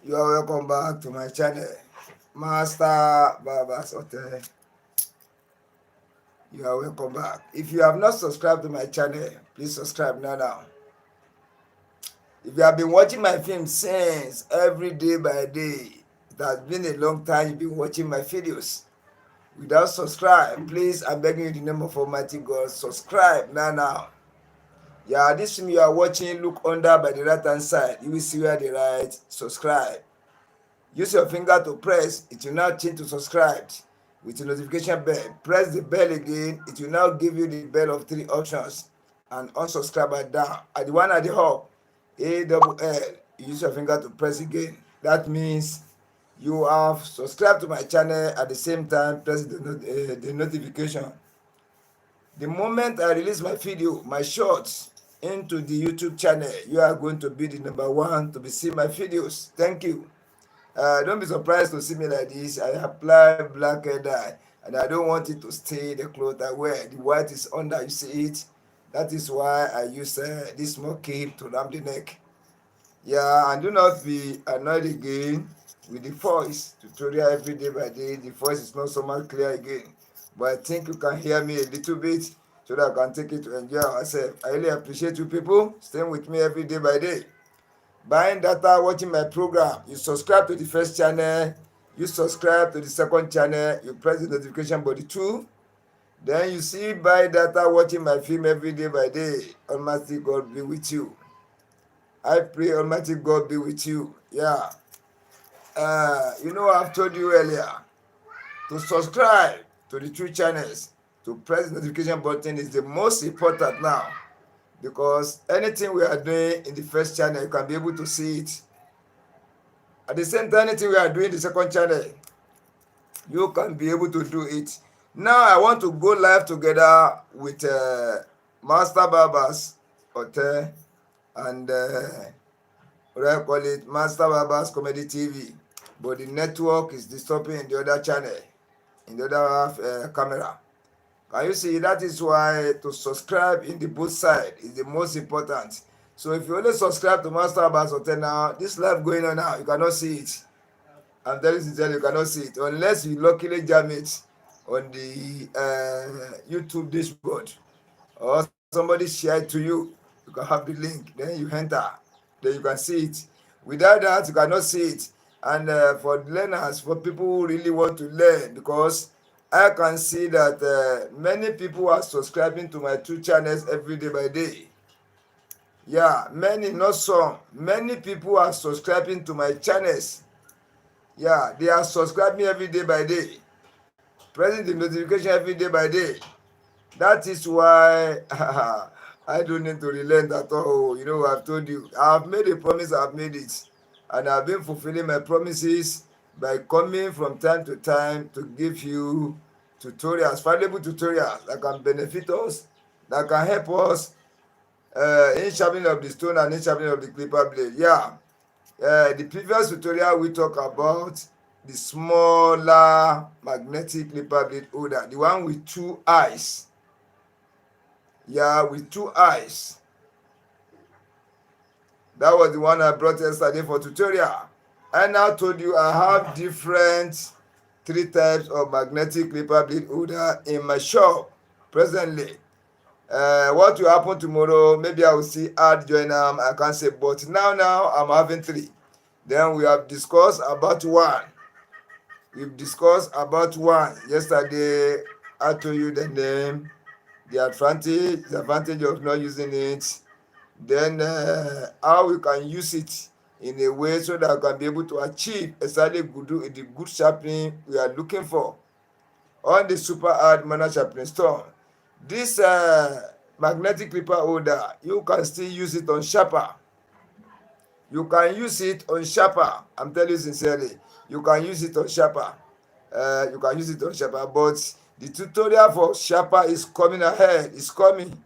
You are welcome back to my channel, Master Barber's Hotel. You are welcome back. If you have not subscribed to my channel, please subscribe now. If you have been watching my film since every day by day, it has been a long time you've been watching my videos. Without subscribe, please, I'm begging you in the name of Almighty God, subscribe now. Yeah, this film you are watching, look under by the right hand side. You will see where they write subscribe. Use your finger to press, it will now change to subscribe with the notification bell. Press the bell again, it will now give you the bell of 3 options and unsubscribe at down. At the one at the top, ALL, use your finger to press again. That means you have subscribed to my channel. At the same time, press the notification. The moment I release my video, my shorts into the YouTube channel, you are going to be the number one to be seeing my videos. Thank you. Don't be surprised to see me like this. I apply black hair dye and I don't want it to stay the clothes I wear. The white is under, you see it. That is why I use this small cape to wrap the neck. Yeah, and do not be annoyed again with the voice tutorial every day by day. The voice is not so much clear again, but I think you can hear me a little bit so that I can take it to enjoy ourselves. I really appreciate you people staying with me every day by day. Buying data, watching my program, you subscribe to the first channel, you subscribe to the second channel, you press the notification button too. Then you see buy data, watching my film every day by day. Almighty God be with you. I pray Almighty God be with you. Yeah. I've told you earlier to subscribe to the two channels, to press the notification button is the most important now, because anything we are doing in the first channel, you can be able to see it. At the same time, anything we are doing in the second channel, you can be able to do it. Now I want to go live together with Master Barber's Hotel and what do I call it, Master Barber's Comedy TV, but the network is disturbing in the other channel, in the other camera. Can you see? That is why to subscribe in the both side is the most important. So if you only subscribe to Master Barber's Hotel now, this live going on now, you cannot see it. I'm telling you cannot see it unless you luckily jam it on the YouTube dashboard or somebody share it to you. You can have the link, then you enter, then you can see it. Without that, you cannot see it. And for learners, for people who really want to learn, because I can see that many people are subscribing to my two channels every day by day. Yeah, many, not some. Many people are subscribing to my channels. Yeah, they are subscribing every day by day, pressing the notification every day by day. That is why I don't need to relent at all. I've told you, I've made a promise, I've made it. And I've been fulfilling my promises by coming from time to time to give you tutorials, valuable tutorials that can benefit us, that can help us in sharpening of the stone and in sharpening of the clipper blade. Yeah. The previous tutorial we talk about the smaller magnetic clipper blade holder, the one with two eyes. Yeah, with 2 eyes. That was the one I brought yesterday for tutorial. I now told you I have different 3 types of magnetic clipper blade holder in my shop presently. What will happen tomorrow? Maybe I will see add join them. I can't say, but now I'm having 3. Then we have discussed about one. We've discussed about one yesterday. I told you the name, the advantage of not using it, then how we can use it in a way so that we can be able to achieve exactly the good sharpening we are looking for on the super hard manual sharpening stone. This magnetic clipper holder, you can still use it on sharper. You can use it on sharper. I'm telling you sincerely, you can use it on sharper. You can use it on sharper, but the tutorial for sharper is coming ahead. It's coming.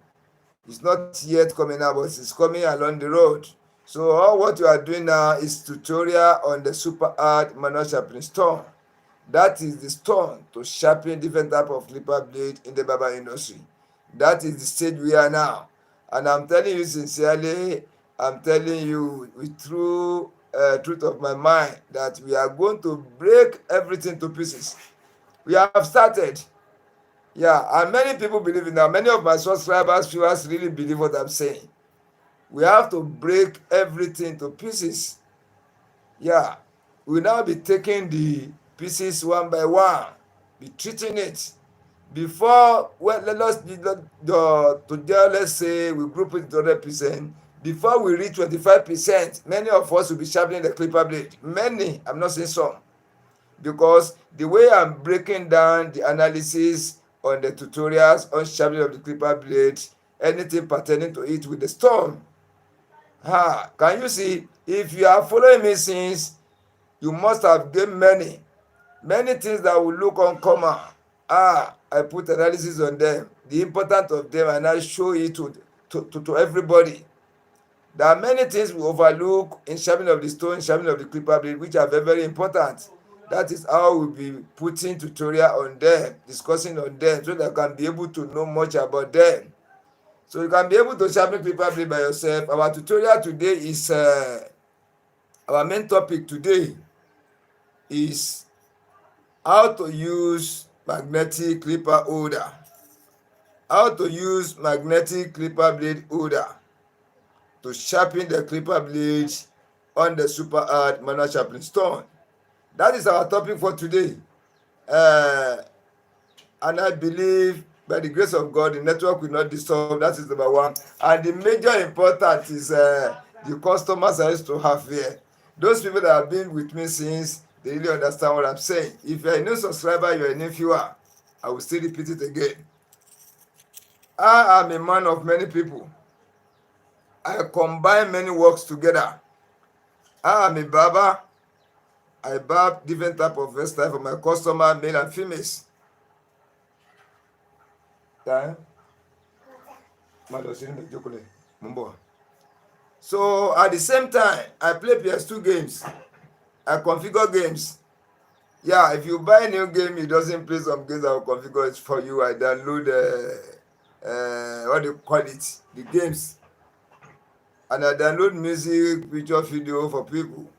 It's not yet coming out, but it's coming along the road. So all what you are doing now is tutorial on the super hard manual sharpening stone. That is the stone to sharpen different type of clipper blade in the barber industry. That is the stage we are now. And I'm telling you sincerely, I'm telling you with true truth of my mind that we are going to break everything to pieces. We have started. Yeah, and many people believe it now. Many of my subscribers, viewers really believe what I'm saying. We have to break everything to pieces. Yeah, we'll now be taking the pieces one by one, be treating it. Before, well, let's say we group it to 100%. Before we reach 25%, many of us will be sharpening the clipper blade. Many, I'm not saying some. Because the way I'm breaking down the analysis on the tutorials on sharpening of the clipper blade, anything pertaining to it with the stone. Can you see? If you are following me since, you must have gained many things that will look uncommon. I put analysis on them, the importance of them, and I show it to everybody. There are many things we overlook in sharpening of the stone, sharpening of the clipper blade, which are very, very important. That is how we'll be putting tutorial on them, discussing on them, so that you can be able to know much about them. So you can be able to sharpen clipper blade by yourself. Our tutorial today is, our main topic today is how to use magnetic clipper holder. How to use magnetic clipper blade holder to sharpen the clipper blade on the super hard manual sharpening stone. That is our topic for today. And I believe by the grace of God, the network will not disturb. That is number one. And the major important is the customers I used to have here. Those people that have been with me since, they really understand what I'm saying. If you're a new subscriber, you're a new viewer, I will still repeat it again. I am a man of many people. I combine many works together. I am a barber. I barb different type of hairstyle for my customer, male and females. So at the same time, I play PS2 games. I configure games. Yeah, if you buy a new game, it doesn't play some games, I will configure it for you. I download what do you call it? The games. And I download music, picture, video for people.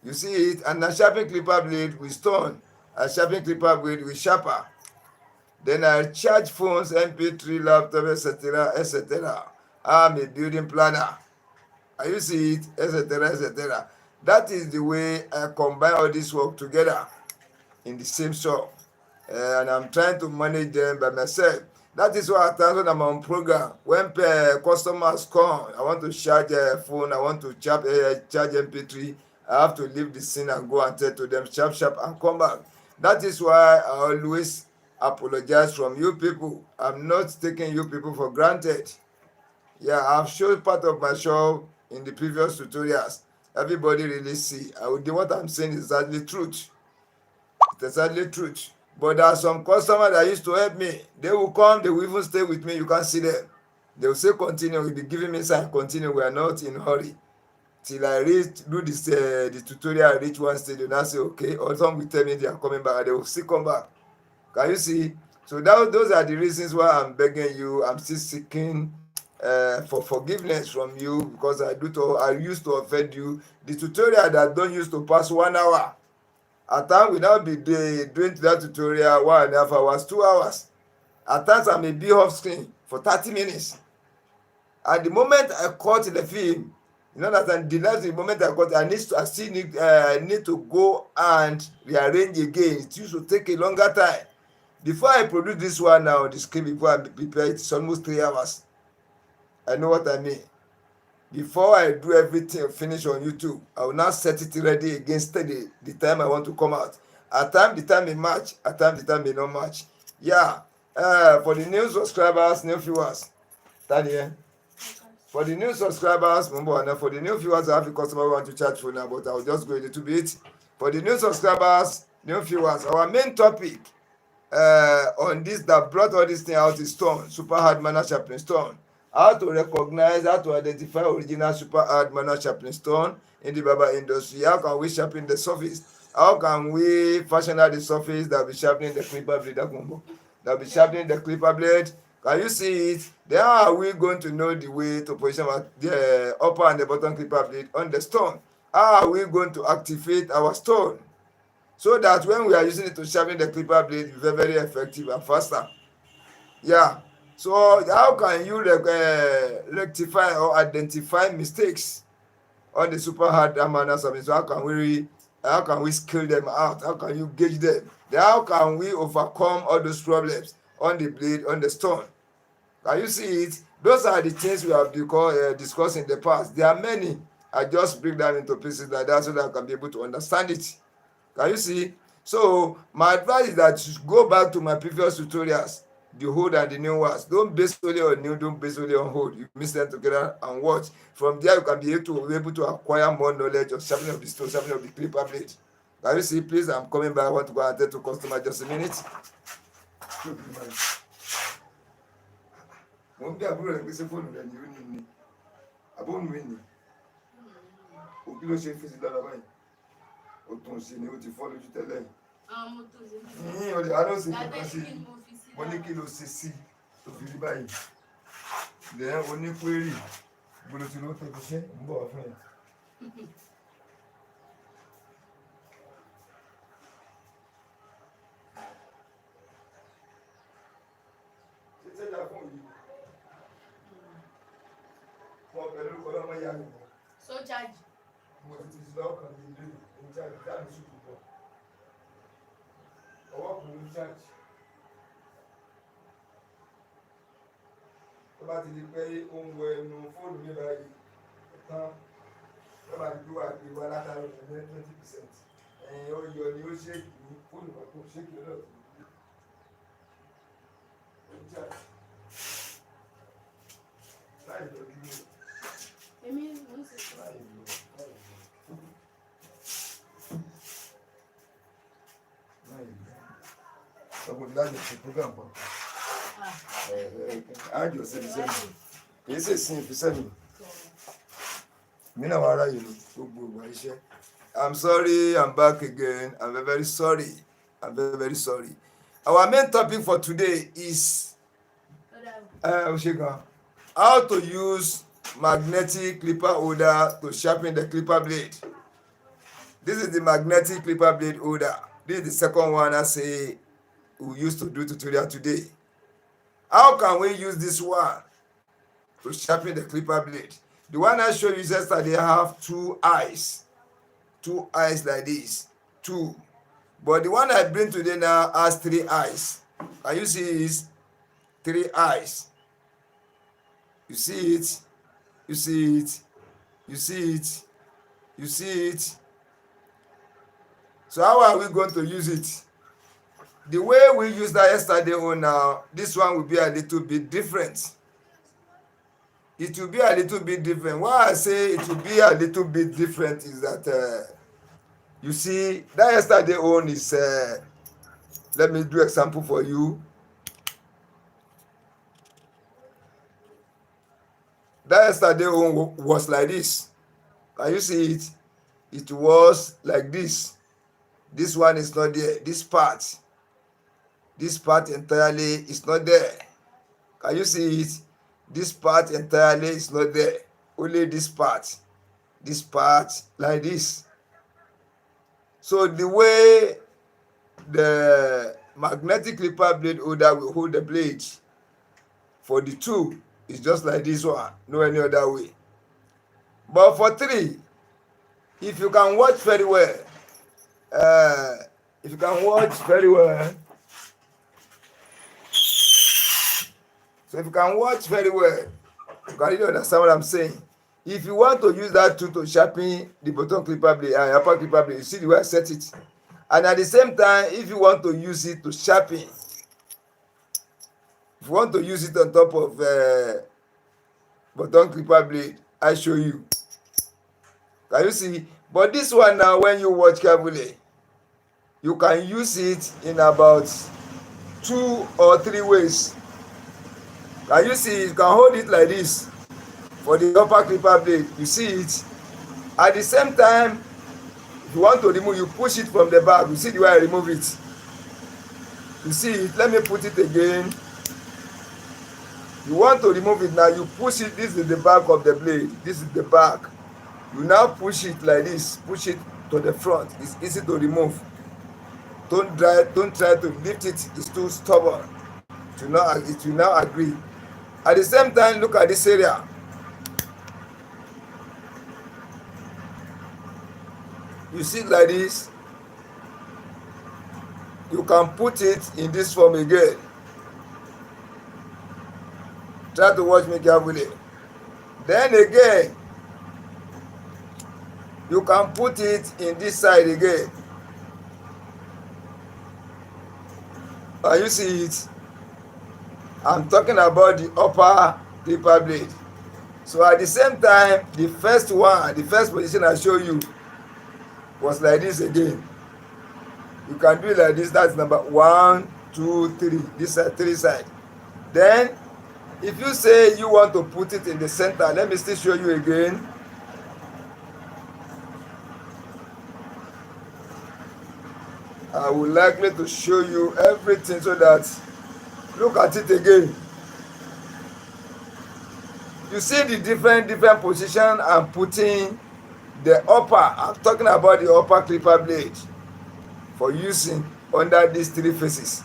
You see it, and I sharpen clipper blade with stone. I sharpen clipper blade with sharper. Then I charge phones, MP3, laptop, etc., etc. I'm a building planner. You see it, etc., etc. That is the way I combine all this work together in the same shop. And I'm trying to manage them by myself. That is why at times when I'm on program, when customers come, I want to charge a phone, I want to charge MP3, I have to leave the scene and go and tell to them sharp and come back. That is why I always apologize from you people. I'm not taking you people for granted. Yeah, I've shown part of my show in the previous tutorials. Everybody really see. What I'm saying is exactly truth. It's exactly truth. But there are some customers that used to help me. They will come, they will even stay with me. You can't see them. They will say continue. You'll be giving me sign continue. We are not in a hurry. Till I do this the tutorial, reach one stage, and I say okay. Or some will tell me they are coming back. They will still come back. Can you see? So those are the reasons why I'm begging you. I'm still seeking for forgiveness from you, because I used to offend you. The tutorial that don't used to pass 1 hour, at times we now be doing that tutorial 1.5 hours, 2 hours. At times I may be off screen for 30 minutes. At the moment I cut the film, you know that the moment I cut, I still need to go and rearrange again. It used to take a longer time. Before I produce this one now, the script, before I prepare it, it's almost 3 hours. I know what I mean. Before I do everything finish on YouTube, I will now set it ready against the time I want to come out. At times the time may match, at times the time may not match. Yeah. For the new subscribers, new viewers, Tanya. For the new subscribers, for the new viewers, I have a customer who want to chat for now, but I'll just go a little bit. For the new subscribers, new viewers, our main topic on this that brought all this thing out is stone, super hard manner sharpening stone. How to recognize, how to identify original super hard manner sharpening stone in the barber industry. How can we sharpen the surface? How can we fashion out the surface that will be sharpening the clipper blade? That will be sharpening the clipper blade. Can you see it? Then how are we going to know the way to position the upper and the bottom clipper blade on the stone? How are we going to activate our stone, so that when we are using it to sharpen the clipper blade, it's very, very effective and faster? Yeah. So how can you rectify or identify mistakes on the super hard manner surface? So how can we scale them out? How can you gauge them? Then how can we overcome all those problems on the blade, on the stone? Can you see it? Those are the things we have discussed in the past. There are many. I just break them into pieces like that so that I can be able to understand it. Can you see? So my advice is that you go back to my previous tutorials, the old and the new ones. Don't base only on new, don't base only on old. You mix them together and watch. From there, you can be able to acquire more knowledge of sharpening of the stone, sharpening of the clipper blade. Can you see? Please, I'm coming back. I want to go and attend to customer just a minute. Mo ń bí àbúrò rẹ̀ pé ṣé fóònù rẹ̀ ni ó ní ní àbóhùn mi ni òbí ló ṣe fi sí dára báyìí ó tún sí ni ó ti fọ́ lójú tẹ́lẹ̀ yìí ọ̀rẹ́ àná sì kọ́kọ́ sí mo ní kí ló ṣe sí tó fi rí báyìí lẹ́yìn onípérì gbọ́dọ̀ tí ló tẹ̀lé ṣe ń bọ̀ wá fún ẹ̀. So charge. Mo ti ti lọ́kàn ní ilé ní charge dáàbò sí púpọ̀. Ọwọ́ kò ní charge. Tó bá ti di pé ó ń wọ ẹnu fóònù mi báyìí, tán ló bá di wá pé wá látàrí ọ̀nà 20%. Ẹ̀yìn ó yọ ni ó ṣèkì ní fóònù kan tó ṣèkì lọ́dọ̀ tó ní. Ó ń charge. Láì lọ́jú ní. Èmi mo ń ṣe. Láì lọ. Ọgbọ̀n láti ṣe program pọ̀. Àjò sẹ́mi kìí ṣe sin ìfisẹ́ mi. Mí náà wá ráyè ní gbogbo ìgbà iṣẹ́. I'm sorry, I'm back again. I'm very, very sorry. I'm very, very sorry. Our main topic for today is how to use magnetic clipper holder to sharpen the clipper blade. This is the magnetic clipper blade holder. This is the second one I say we used to do tutorial today. How can we use this one to sharpen the clipper blade? The one I showed you yesterday have two eyes like this, two. But the one I bring today now has 3 eyes. Can you see it? 3 eyes. You see it? You see it? You see it? You see it? So how are we going to use it? The way we used that yesterday on now, this one will be a little bit different. It will be a little bit different. Why I say it will be a little bit different is that you see that yesterday on is let me do example for you. That yesterday on was like this. Can you see it? It was like this. This one is not there. This part. This part entirely is not there. Can you see it? This part entirely is not there. Only this part like this. So the way the magnetic clipper blade holder will hold the blade for the 2 is just like this one, no any other way. But for 3, if you can watch very well, so if you can watch very well, you can really understand what I'm saying. If you want to use that tool to sharpen the bottom clipper blade and upper clipper blade, you see the way I set it. And at the same time, if you want to use it to sharpen, if you want to use it on top of bottom clipper blade, I show you. Can you see? But this one now, when you watch carefully, you can use it in about 2 or 3 ways. Can you see? You can hold it like this for the upper clipper blade. You see it? At the same time, if you want to remove, you push it from the back. You see the way I remove it? You see it? Let me put it again. You want to remove it now, you push it. This is the back of the blade. This is the back. You now push it like this. Push it to the front. It's easy to remove. Don't try to lift it. It's too stubborn. It will now agree. At the same time, look at this area. You see it like this. You can put it in this form again. Try to watch me carefully. Then again, you can put it in this side again. Can you see it? I'm talking about the upper clipper blade. So at the same time, the first position I show you was like this again. You can do it like this. That's number 1, 2, 3. This side, 3 side. Then, if you say you want to put it in the center, let me still show you again. I would likely to show you everything so that, look at it again. You see the different position I'm putting the upper. I'm talking about the upper clipper blade for using under these 3 faces.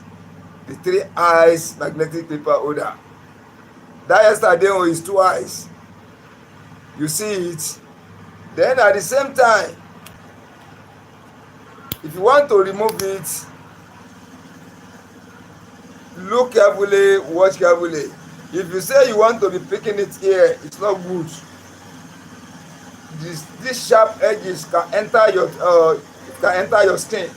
The 3 eyes magnetic clipper holder. That yesterday is 2 eyes. You see it? Then at the same time, if you want to remove it, look carefully, watch carefully. If you say you want to be picking it here, it's not good. These sharp edges can enter your skin.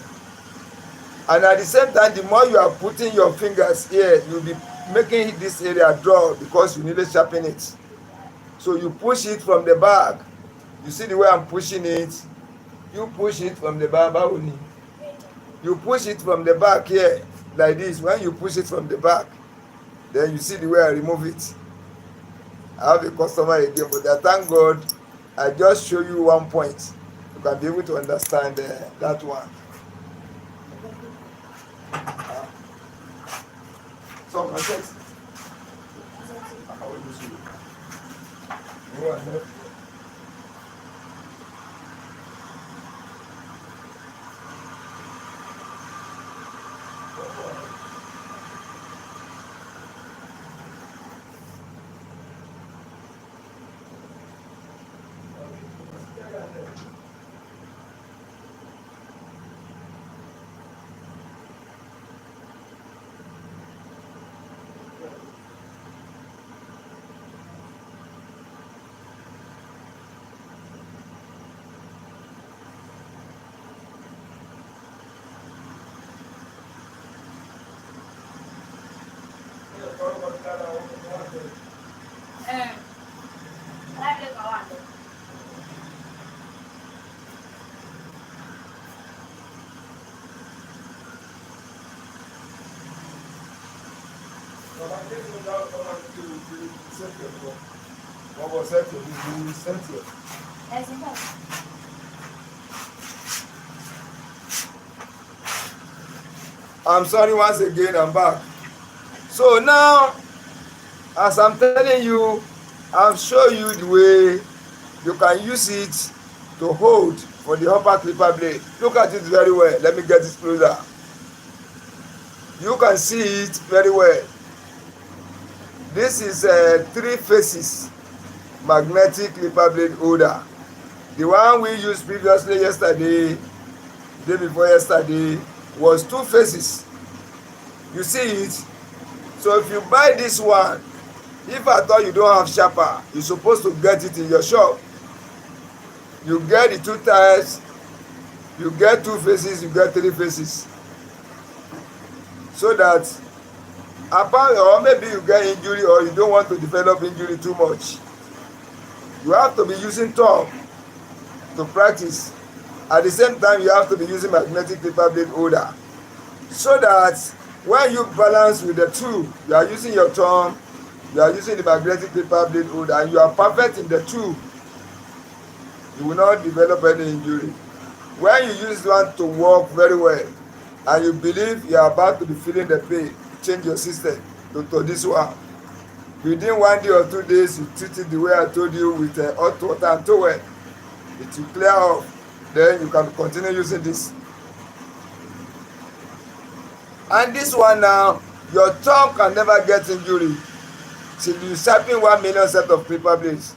And at the same time, the more you are putting your fingers here, you'll be making this area draw because you need to sharpen it. So you push it from the back. You see the way I'm pushing it? You push it from the back. You push it from the back here, like this. When you push it from the back, then you see the way I remove it. I have a customer again, but I thank God I just show you one point. You can be able to understand that one. So, my text. How will you see it? You want to I'm sorry once again, I'm back. So now, as I'm telling you, I'll show you the way you can use it to hold for the upper clipper blade. Look at it very well. Let me get it closer. You can see it very well. This is a 3 faces magnetic clipper blade holder. The one we used previously yesterday, day before yesterday, was 2 faces. You see it? So if you buy this one, if at all you don't have sharper, you're supposed to get it in your shop. You get the 2 types, you get 2 faces, you get 3 faces. So that apart, or maybe you get injury or you don't want to develop injury too much, you have to be using thumb to practice. At the same time, you have to be using magnetic clipper blade holder, so that when you balance with the two, you are using your thumb, you are using the magnetic clipper blade holder, and you are perfect in the two, you will not develop any injury. When you use one to work very well and you believe you are about to be feeling the pain, change your system to this one. Within 1 day or 2 days, you treat it the way I told you with hot water and towel. It will clear off. Then you can continue using this. And this one now, your thumb can never get injury till you sharpen 1 million set of clipper blades.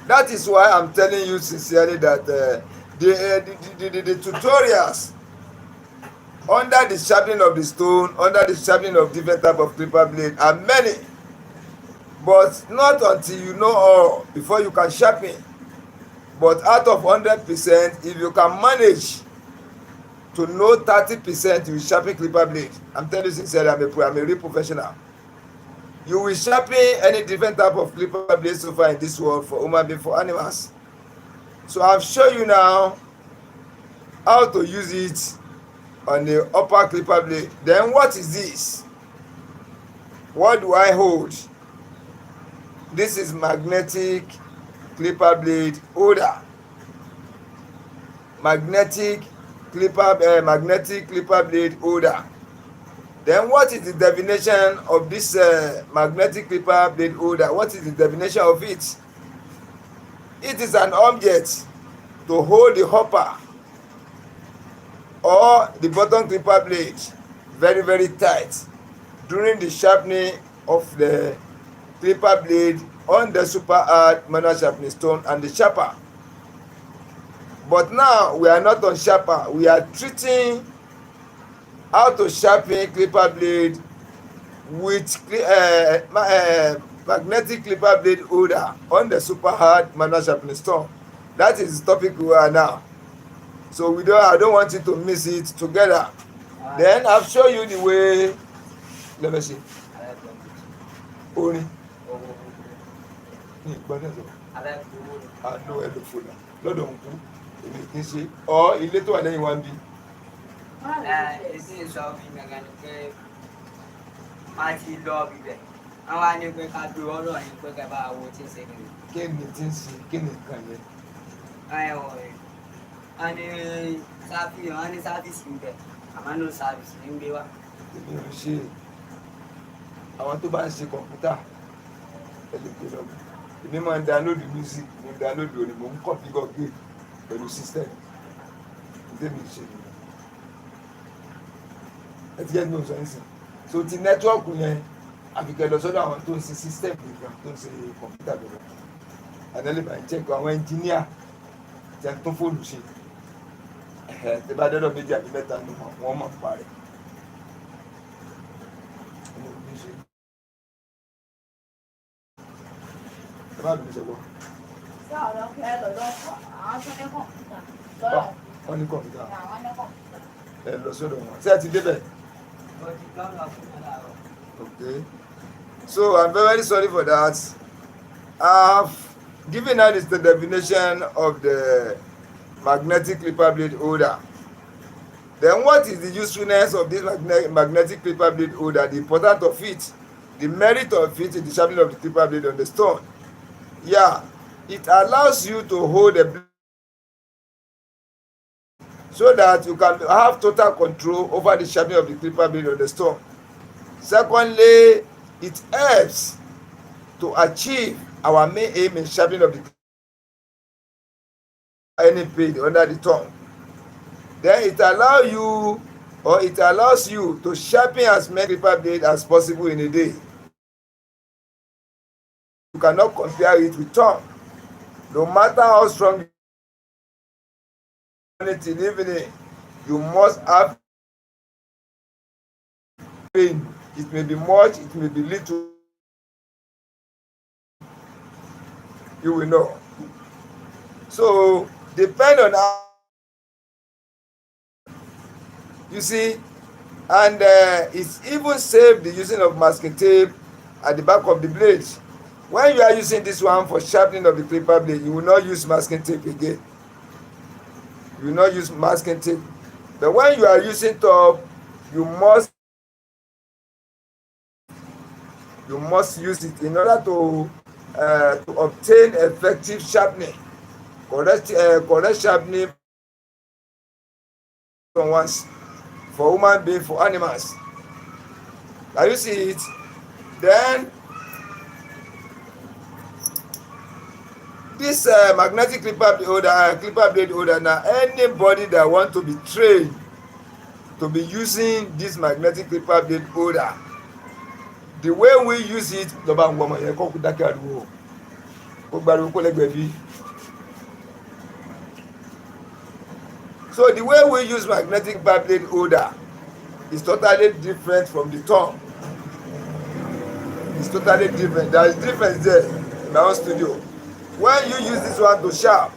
That is why I'm telling you sincerely that the tutorials under the sharpening of the stone, under the sharpening of different type of clipper blade are many, but not until you know all before you can sharpen. But out of 100%, if you can manage to know 30%, you will sharpen clipper blade. I'm telling you sincerely, I'm a real professional. You will sharpen any different type of clipper blade so far in this world, for human being, for animals. So I've shown you now how to use it on the upper clipper blade. Then what is this? What do I hold? This is magnetic clipper blade holder. Magnetic clipper blade holder. Then what is the definition of this magnetic clipper blade holder? What is the definition of it? It is an object to hold the hopper or the bottom clipper blade very, very tight during the sharpening of the clipper blade on the super hard manual sharpening stone and the sharper. But now we are not on sharper, we are treating how to sharpen clipper blade with magnetic clipper blade holder on the super hard manual sharpening stone. That is the topic we are now. So I don't want you to miss it together. Then I'll show you the way. Let me see. Only. Àánú ẹ̀dọ̀ fòlà lọ́dọ̀ òǹkú èmi kì í ṣe ọ́ ilé tó wà lẹ́yìn wa ń bí. Èsì sọ fún mi gangan ni pé má ti lọ bíbẹ̀. Wọ́n wá ní pé ká dúró ọ̀rọ̀ yìí pé ká bá wo tí ń ṣe kiri. Kí ni tí ń ṣe? Kí ni nǹkan yẹn? Wọ́n ní sáfìsì ń bẹ̀ àmọ́ no sáfìsì ń gbé wá. Èmi ò ṣe àwọn tó bá ń ṣe kọ̀ǹpútà ẹ lè gbé lọ́gbọ̀n. Èmi máa ń download music, mo ń download orin, mo ń configure game pẹ̀lú system. Ǹdẹ́mi ṣe nìyẹn. Ẹ ti jẹ́ ní oṣù ẹ̀sìn. So ti nẹ́tíwọ́ọ̀kù yẹn àfikẹ́ lọ sọ́dọ̀ àwọn tó ń ṣe system nìkan tó ń ṣe kọ̀ǹpútà bẹ̀rẹ̀. Àdẹ́lẹ́bà ń check àwọn engineer tí a tún fóònù ṣe. Tí bá dọ́dọ̀ méjì àbí mẹ́ta ni wọ́n mọ̀ pa rẹ̀. Ẹ má bìí ṣẹ̀gbọ́n. Ṣé ọ̀rọ̀ kẹ́ lọ́dọ̀ àwọn tó ní kọ̀ǹpútà lọ́dọ̀? Wọ́n ní kọ̀ǹpútà. Àwọn ní kọ̀ǹpútà. Ẹ lọ sọ́dọ̀ wọn. Ṣé ẹ ti débẹ̀? Okay. So I'm very sorry for that. I've given out the definition of the magnetic clipper blade holder. Then what is the usefulness of this magnetic clipper blade holder? The importance of it, the merit of it in the sharpening of the clipper blade on the stone. Yeah, it allows you to hold the blade so that you can have total control over the sharpening of the clipper blade on the stone. Secondly, it helps to achieve our main aim in sharpening of the any pain under the tongue. Then it allows you to sharpen as many clipper blades as possible in a day. You cannot compare it with tongue. No matter how strong it in evening, you must have pain. It may be much, it may be little. You will know. So depend on how you see, and it's even safe the using of masking tape at the back of the blade. When you are using this one for sharpening of the clipper blade, you will not use masking tape again. You will not use masking tape. But when you are using top, you must use it in order to obtain effective sharpening, correct sharpening once for human being, for animals. Can you see it? Then this magnetic clipper blade holder, now anybody that want to be trained to be using this magnetic clipper blade holder, the way we use it, so the way we use magnetic clipper blade holder is totally different from the tongue. It's totally different. There is difference there in my own studio. When you use this one to sharp,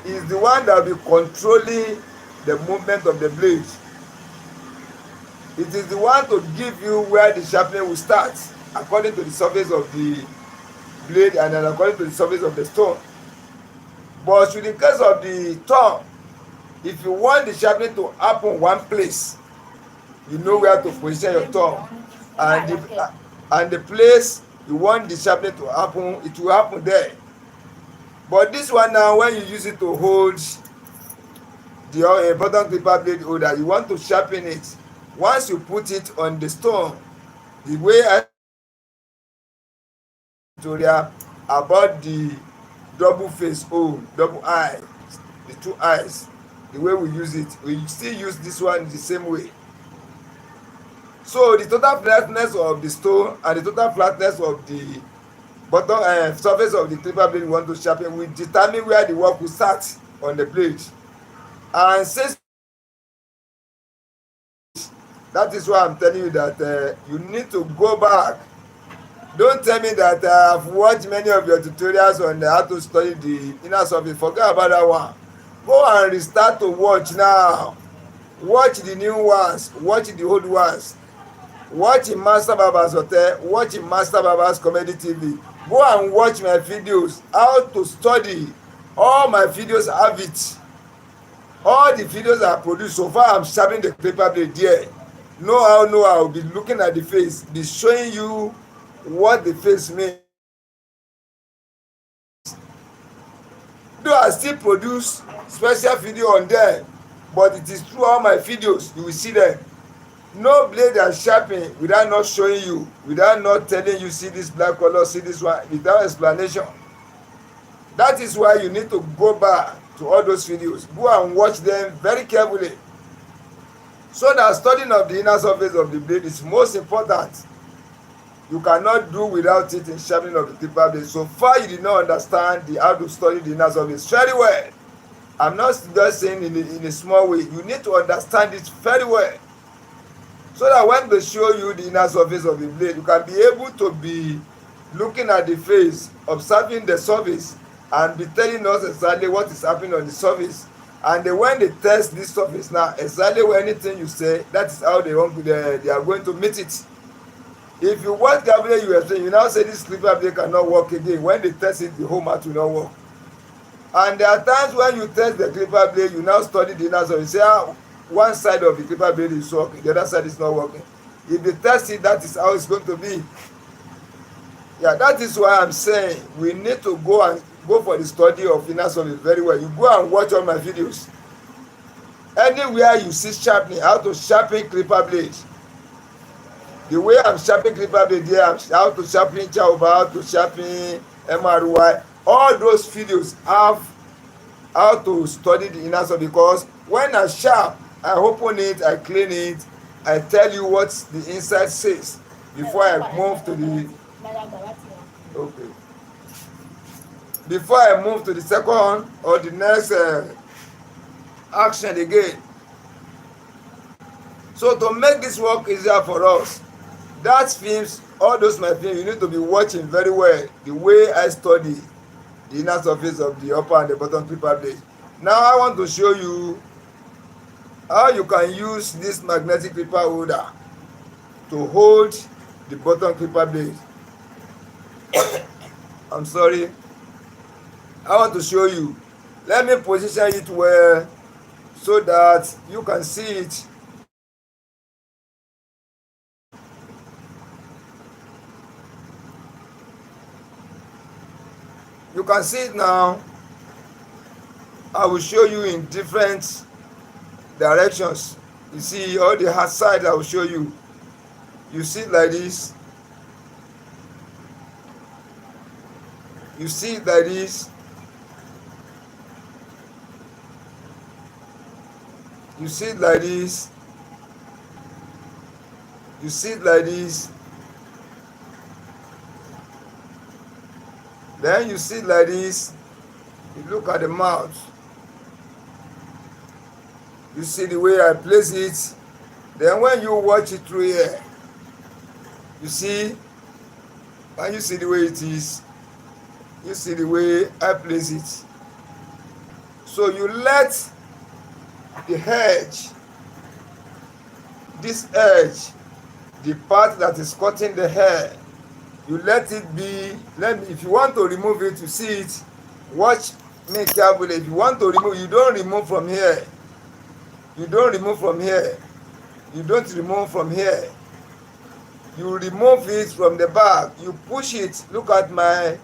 is the one that will be controlling the movement of the blade. It is the one to give you where the sharpening will start according to the surface of the blade and then according to the surface of the stone. But in the case of the tongue, if you want the sharpening to happen one place, you know where to position your tongue, and the place you want the sharpening to happen, it will happen there. But this one now, when you use it to hold the bottom clipper blade holder, you want to sharpen it. Once you put it on the stone, the way I tutorial about the double face hole, double eye, the two eyes, the way we use it, we still use this one the same way. So the total flatness of the stone and the total flatness of the bottom surface of the clipper blade we want to sharpen will determine where the work will start on the blade. And since that is why I'm telling you that you need to go back. Don't tell me that I've watched many of your tutorials on how to study the inner surface. Forget about that one. Go and restart to watch now. Watch the new ones. Watch the old ones. Watch in Master Baba's Hotel. Watch in Master Baba's Comedy TV. Go and watch my videos. How to study. All my videos have it. All the videos I produce so far, I'm sharpening the clipper blade there. Know how I'll be looking at the face, be showing you what the face means. Though I still produce special video on there, but it is through all my videos you will see them. No blade that sharpen without not showing you, without not telling you, see this black color, see this one, without explanation. That is why you need to go back to all those videos. Go and watch them very carefully. So that studying of the inner surface of the blade is most important. You cannot do without it in sharpening of the clipper blade. So far you did not understand how to study the inner surface very well. I'm not just saying in a small way. You need to understand it very well. So that when they show you the inner surface of the blade, you can be able to be looking at the face, observing the surface, and be telling us exactly what is happening on the surface. And then when they test this surface now, exactly when anything you say, that is how they are going to meet it. If you watch Gabriel, you are saying, you now say this clipper blade cannot work again. When they test it, the whole mat will not work. And there are times when you test the clipper blade, you now study the inner surface. You say, one side of the clipper blade is working, the other side is not working. If they test it, that is how it's going to be. Yeah, that is why I'm saying we need to go and go for the study of inner service very well. You go and watch all my videos. Anywhere you see sharpening, how to sharpen clipper blade, the way I'm sharpening clipper blade there, how to sharpen chauba, how to sharpen MRY, all those videos have how to study the inner service, because when I sharp, I open it, I clean it, I tell you what the inside says before I move to the okay. Before I move to the second or the next action again. So to make this work easier for us, that films, all those my films, you need to be watching very well the way I study the inner surface of the upper and the bottom clipper blade. Now I want to show you how you can use this magnetic clipper holder to hold the bottom clipper blade. I'm sorry. I want to show you. Let me position it well so that you can see it. You can see it now. I will show you in different directions. You see all the hard side I will show you. You see it like this. You see it like this. You see it like this. You see it like this. Then you see it like this. You look at the mouth. You see the way I place it. Then when you watch it through here, you see, and you see the way it is. You see the way I place it. So you let the edge, this edge, the part that is cutting the hair, you let it be. If you want to remove it, you see it. Watch me carefully. If you want to remove, you don't remove from here. You don't remove from here. You don't remove from here. You remove it from the back. You push it. Look at my.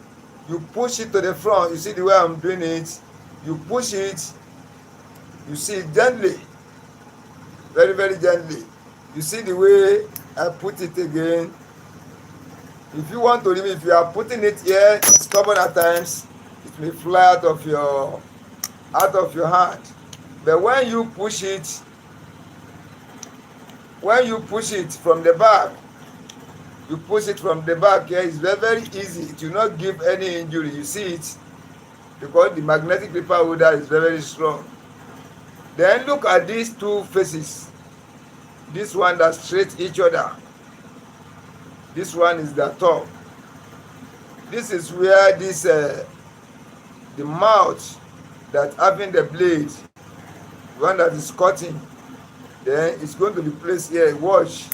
You push it to the front. You see the way I'm doing it. You push it. You see it gently. Very, very gently. You see the way I put it again. If you want to remove, if you are putting it here, it's stubborn at times, it may fly out of your hand. But when you push it from the back, you push it from the back here, it's very, very easy. It will not give any injury. You see it, because the magnetic clipper holder is very, very strong. Then look at these two faces. This one that straight each other. This one is the top. This is where this the mouth that having the blade, one that is cutting, then it's going to be placed here. Watch.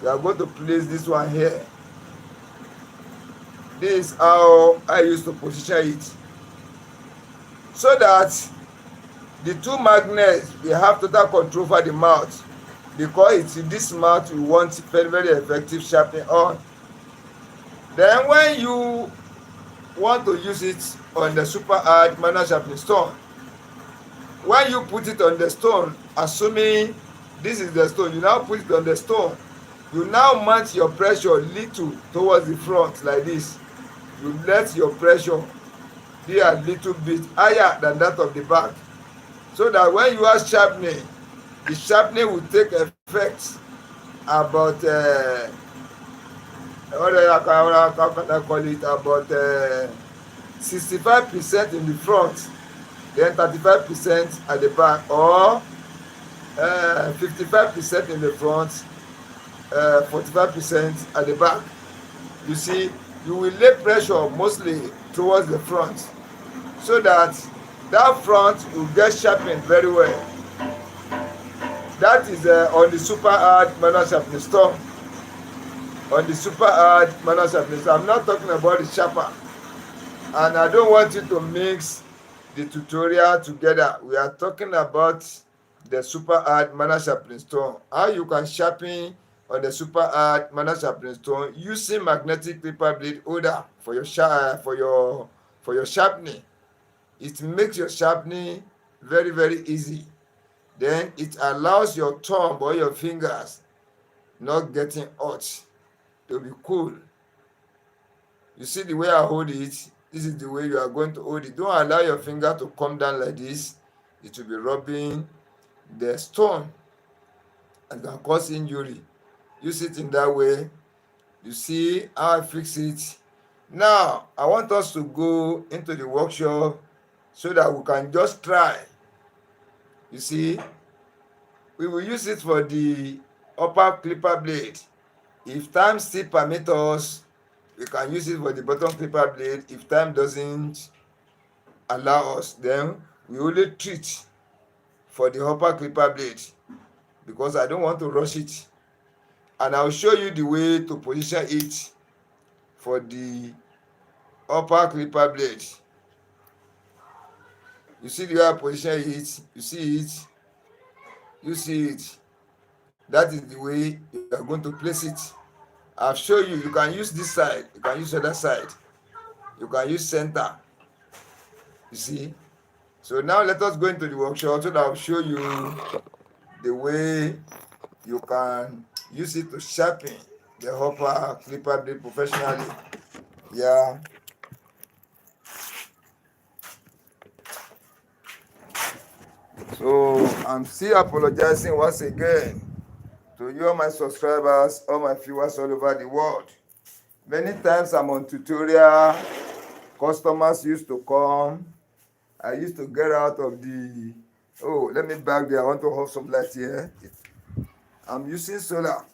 We are going to place this one here. This is how I used to position it, so that the two magnets, they have total control over the mouth, because it's in this mouth we want very, very effective sharpening on. Then when you want to use it on the super hard manual sharpening stone, when you put it on the stone, assuming this is the stone, you now put it on the stone, you now mount your pressure little towards the front like this. You let your pressure be a little bit higher than that of the back, so that when you are sharpening, the sharpening will take effect about how can I call it, about 65% in the front, then 35% at the back, or 55% in the front, 45% at the back. You see, you will lay pressure mostly towards the front, so that front will get sharpened very well. That is on the super hard manual sharpening stone. On the super hard manual sharpening stone. I'm not talking about the sharper, and I don't want you to mix the tutorial together. We are talking about the super hard manual sharpening stone. How you can sharpen on the super hard manual sharpening stone using magnetic clipper blade holder for your for your sharpening. It makes your sharpening very, very easy. Then it allows your thumb or your fingers not getting hot, to be cool. You see the way I hold it? This is the way you are going to hold it. Don't allow your finger to come down like this. It will be rubbing the stone and can cause injury. Use it in that way. You see how I fix it? Now, I want us to go into the workshop so that we can just try. You see, we will use it for the upper clipper blade. If time still permit us, we can use it for the bottom clipper blade. If time doesn't allow us, then we only treat for the upper clipper blade, because I don't want to rush it. And I'll show you the way to position it for the upper clipper blade. You see the way I position it? You see it? You see it? That is the way you are going to place it. I've shown you. You can use this side. You can use the other side. You can use center. You see? So now let us go into the workshop so that I'll show you the way you can use it to sharpen the upper clipper blade professionally. Yeah. So I'm still apologizing once again to you, all my subscribers, all my viewers all over the world. Many times I'm on tutorial, customers used to come. I used to get out of the, oh, let me back there. I want to have some light here. I'm using solar,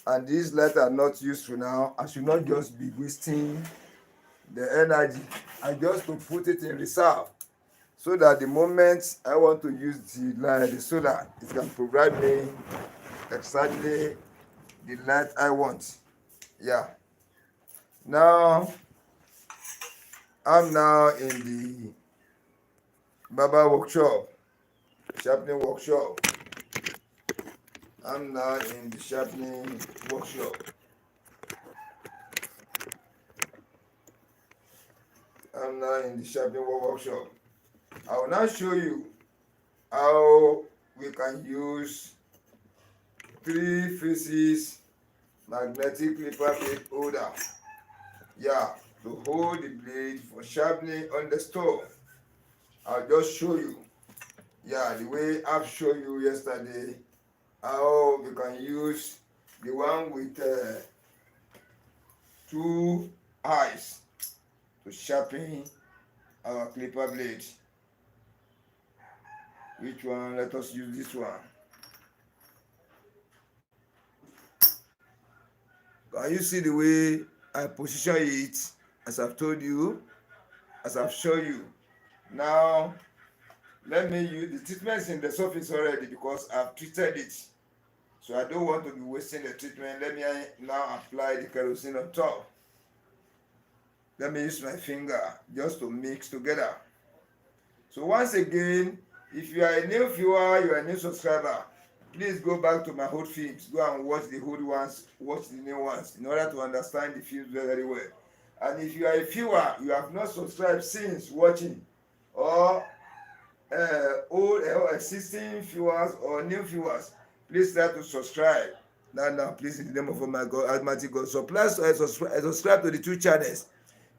and these lights are not useful now. I should not just be wasting the energy. I just to put it in reserve, so that the moment I want to use the light, the solar, it can provide me exactly the light I want. Yeah. Now, I'm now in the barber workshop, sharpening workshop. I'm now in the sharpening workshop. I'm now in the sharpening workshop. I will now show you how we can use 3 phases magnetic clipper blade holder. Yeah, to hold the blade for sharpening on the stone. I'll just show you. Yeah, the way I've shown you yesterday, how we can use the one with 2 eyes to sharpen our clipper blade. Which one? Let us use this one. Can you see the way I position it, as I've told you, as I've shown you? Now, let me use the treatment in the surface already, because I've treated it. So I don't want to be wasting the treatment. Let me now apply the kerosene on top. Let me use my finger just to mix together. So once again, if you are a new viewer, you are a new subscriber, please go back to my old films. Go and watch the old ones, watch the new ones, in order to understand the films very, very well. And if you are a viewer, you have not subscribed since watching, or old or existing viewers or new viewers, please try to subscribe. Now, please, in the name of my God, Almighty God. So please subscribe to the 2 channels.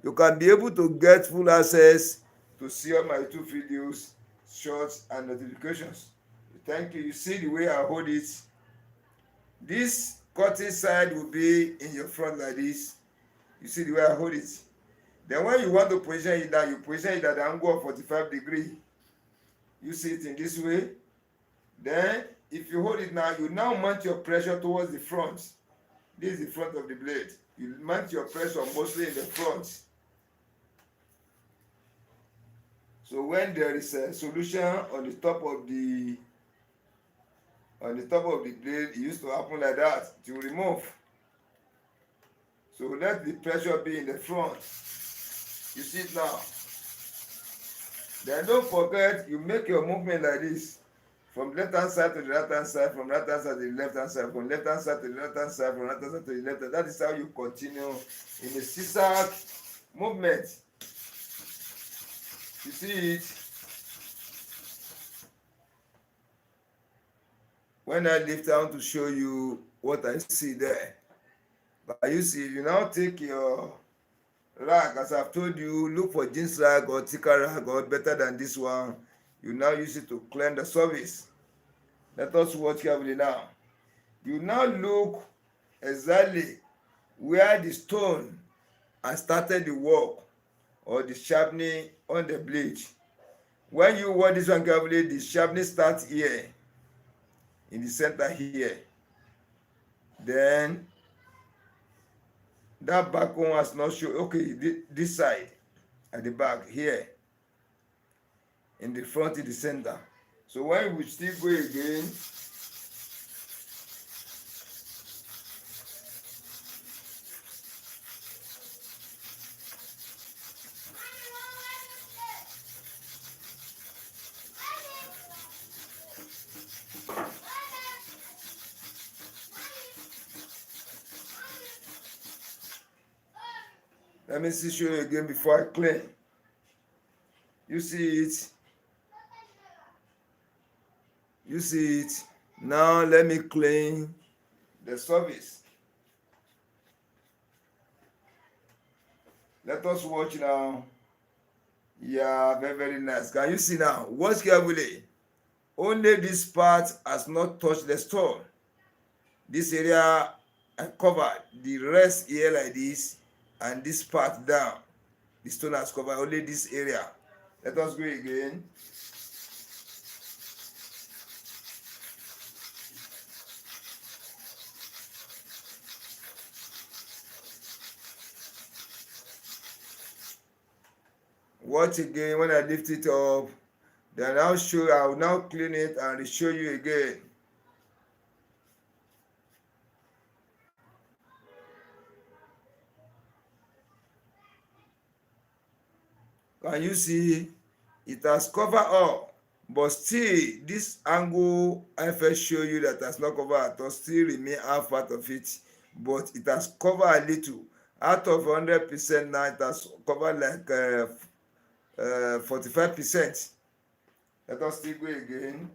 You can be able to get full access to see all my 2 videos, shorts, and notifications. Thank you. You see the way I hold it. This cutting side will be in your front like this. You see the way I hold it. Then when you want to position it down, you position it at the angle of 45 degrees. You see it in this way. Then, if you hold it now, you now mount your pressure towards the front. This is the front of the blade. You mount your pressure mostly in the front. So when there is a solution on the top of the blade, it used to happen like that, to remove. So let the pressure be in the front. You see it now. Then don't forget, you make your movement like this. From left hand side to the right hand side, from right hand side to the left hand side, from left hand side to the right hand side, from right hand side to the left hand. That is how you continue in a zigzag movement. You see it? When I lift, I want to show you what I see there. But you see, you now take your rag, as I've told you, look for jeans rag or thicker rag or better than this one. You now use it to clean the surface. Let us watch carefully now. You now look exactly where the stone has started the work or the sharpening on the blade. When you watch this one carefully, the sharpening starts here, in the center here. Then that back one has not shown. Okay, this side at the back here, in the front, in the center. So when we still go again, let me see, show you again before I clean. You see it? You see it? Now let me clean the surface. Let us watch now. Yeah, very, very nice. Can you see now? Watch carefully. Only this part has not touched the stone. This area I covered. The rest here like this, and this part down. The stone has covered only this area. Let us go again. Watch again when I lift it up. Then I will now clean it and show you again. Can you see? It has covered up, but still this angle I first show you that has not covered at all still remain half part of it, but it has covered a little. Out of 100% now, it has covered like 45%. Let us still go again.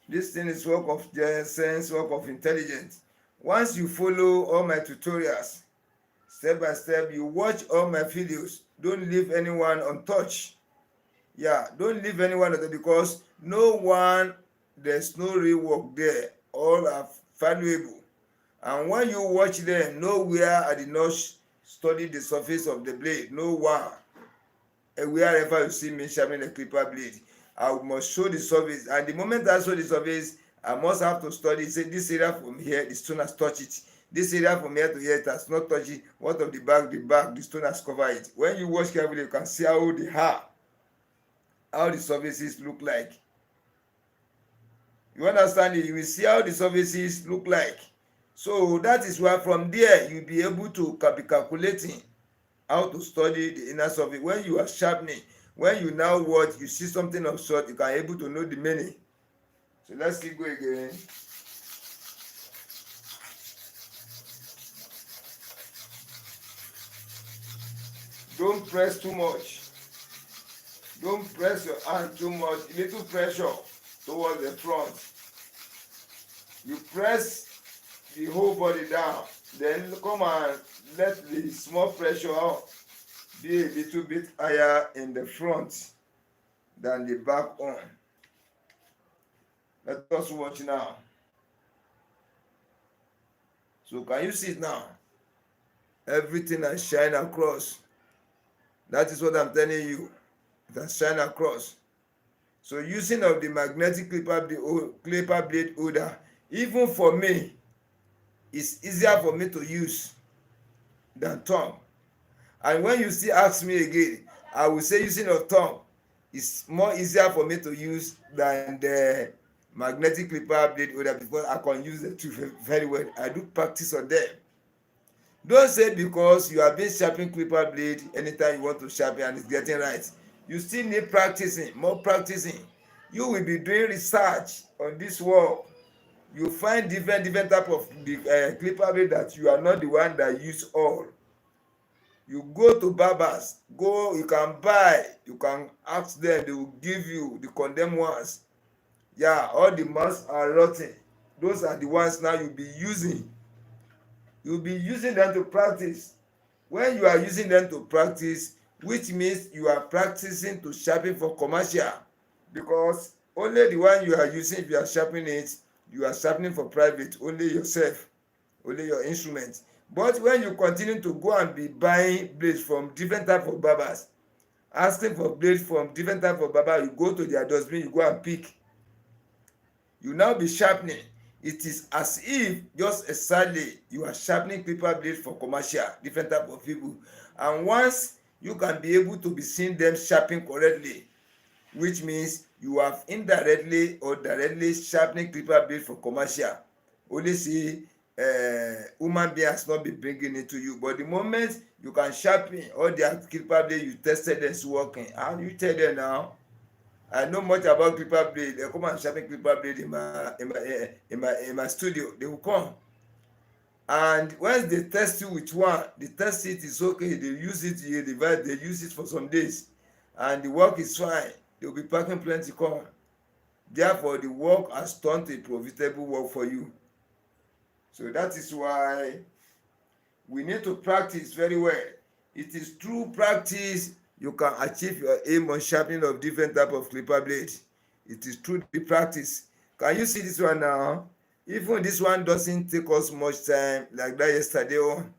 This thing is work of sense, work of intelligence. Once you follow all my tutorials, step by step, you watch all my videos, don't leave anyone untouched. Yeah, don't leave anyone untouched, because there's no real work there. All are valuable. And when you watch them, nowhere I did not study the surface of the blade. No one. And wherever you see me sharpening a clipper blade, I must show the surface. And the moment I show the surface, I must have to study. Say this area from here, the stone has touched it. This area from here to here, it has not touched it. What of the back, the stone has covered it. When you watch carefully, you can see how the surfaces look like. You understand it? You will see how the surfaces look like. So that is why from there, you'll be able to be calculating how to study the inner surface. When you are sharpening, when you now watch, you see something of sort, you can be able to know the meaning. So let's keep going again. Don't press too much. Don't press your hand too much. Little pressure towards the front. You press the whole body down. Then come and let the small pressure out be a little bit higher in the front than the back one. Let us watch now. So can you see it now? Everything has shine across. That is what I'm telling you. It has shine across. So using of the magnetic clipper blade holder, even for me, it's easier for me to use than thumb. And when you still ask me again, I will say using a thumb is more easier for me to use than the magnetic clipper blade holder, because I can use the two very well. I do practice on them. Don't say because you have been sharpening clipper blade anytime you want to sharpen and it's getting right. You still need practicing, more practicing. You will be doing research on this work. You find different type of the clipper blade that you are not the one that use all. You go to barbers, you can buy, you can ask them, they will give you the condemned ones. Yeah, all the masks are rotten. Those are the ones now you'll be using. You'll be using them to practice. When you are using them to practice, which means you are practicing to sharpen for commercial, because only the one you are using, if you are sharpening it, you are sharpening for private, only yourself, only your instrument. But when you continue to go and be buying blades from different type of barbers, asking for blades from different type of barber, you go to their dustbin, you go and pick, you now be sharpening. It is as if just exactly you are sharpening clipper blade for commercial, different type of people. And once you can be able to be seeing them sharpening correctly, which means you have indirectly or directly sharpening clipper blade for commercial. Only see human being has not been bringing it to you, but the moment you can sharpen all their clipper blade, you tested them, it's working. How do you tell them now? I know much about clipper blade. They come and sharpen clipper blade in my studio. They will come, and once they test you with one, they test it is okay. They use it, they use it for some days, and the work is fine. They will be packing plenty come. Therefore, the work has turned to a profitable work for you. So that is why we need to practice very well. It is through practice you can achieve your aim on sharpening of different type of clipper blade. It is through the practice. Can you see this one now? Even this one doesn't take us much time like that yesterday one.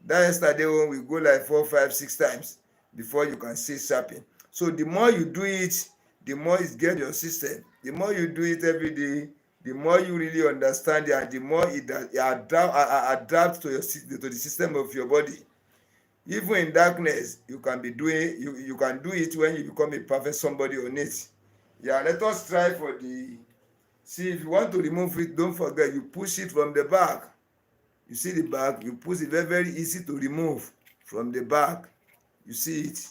That yesterday one we go like 4, 5, 6 times before you can see sharpen. So the more you do it, the more it gets your system. The more you do it every day, the more you really understand it, and the more it adapts to the system of your body. Even in darkness, you can be doing, you can do it when you become a perfect somebody on it. Yeah, let us try for the, see, if you want to remove it, don't forget you push it from the back. You see the back, you push it, very, very easy to remove from the back. You see it.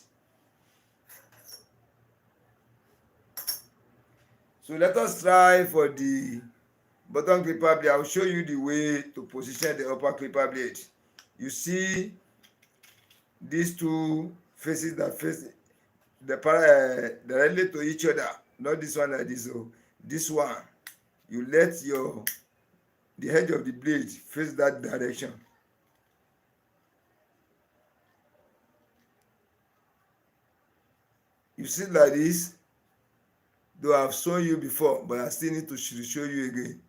So let us try for the bottom clipper blade. I will show you the way to position the upper clipper blade. You see these two faces that face directly to each other, not this one like this. So this one, you let the edge of the blade face that direction. You see like this, though I've shown you before, but I still need to show you again.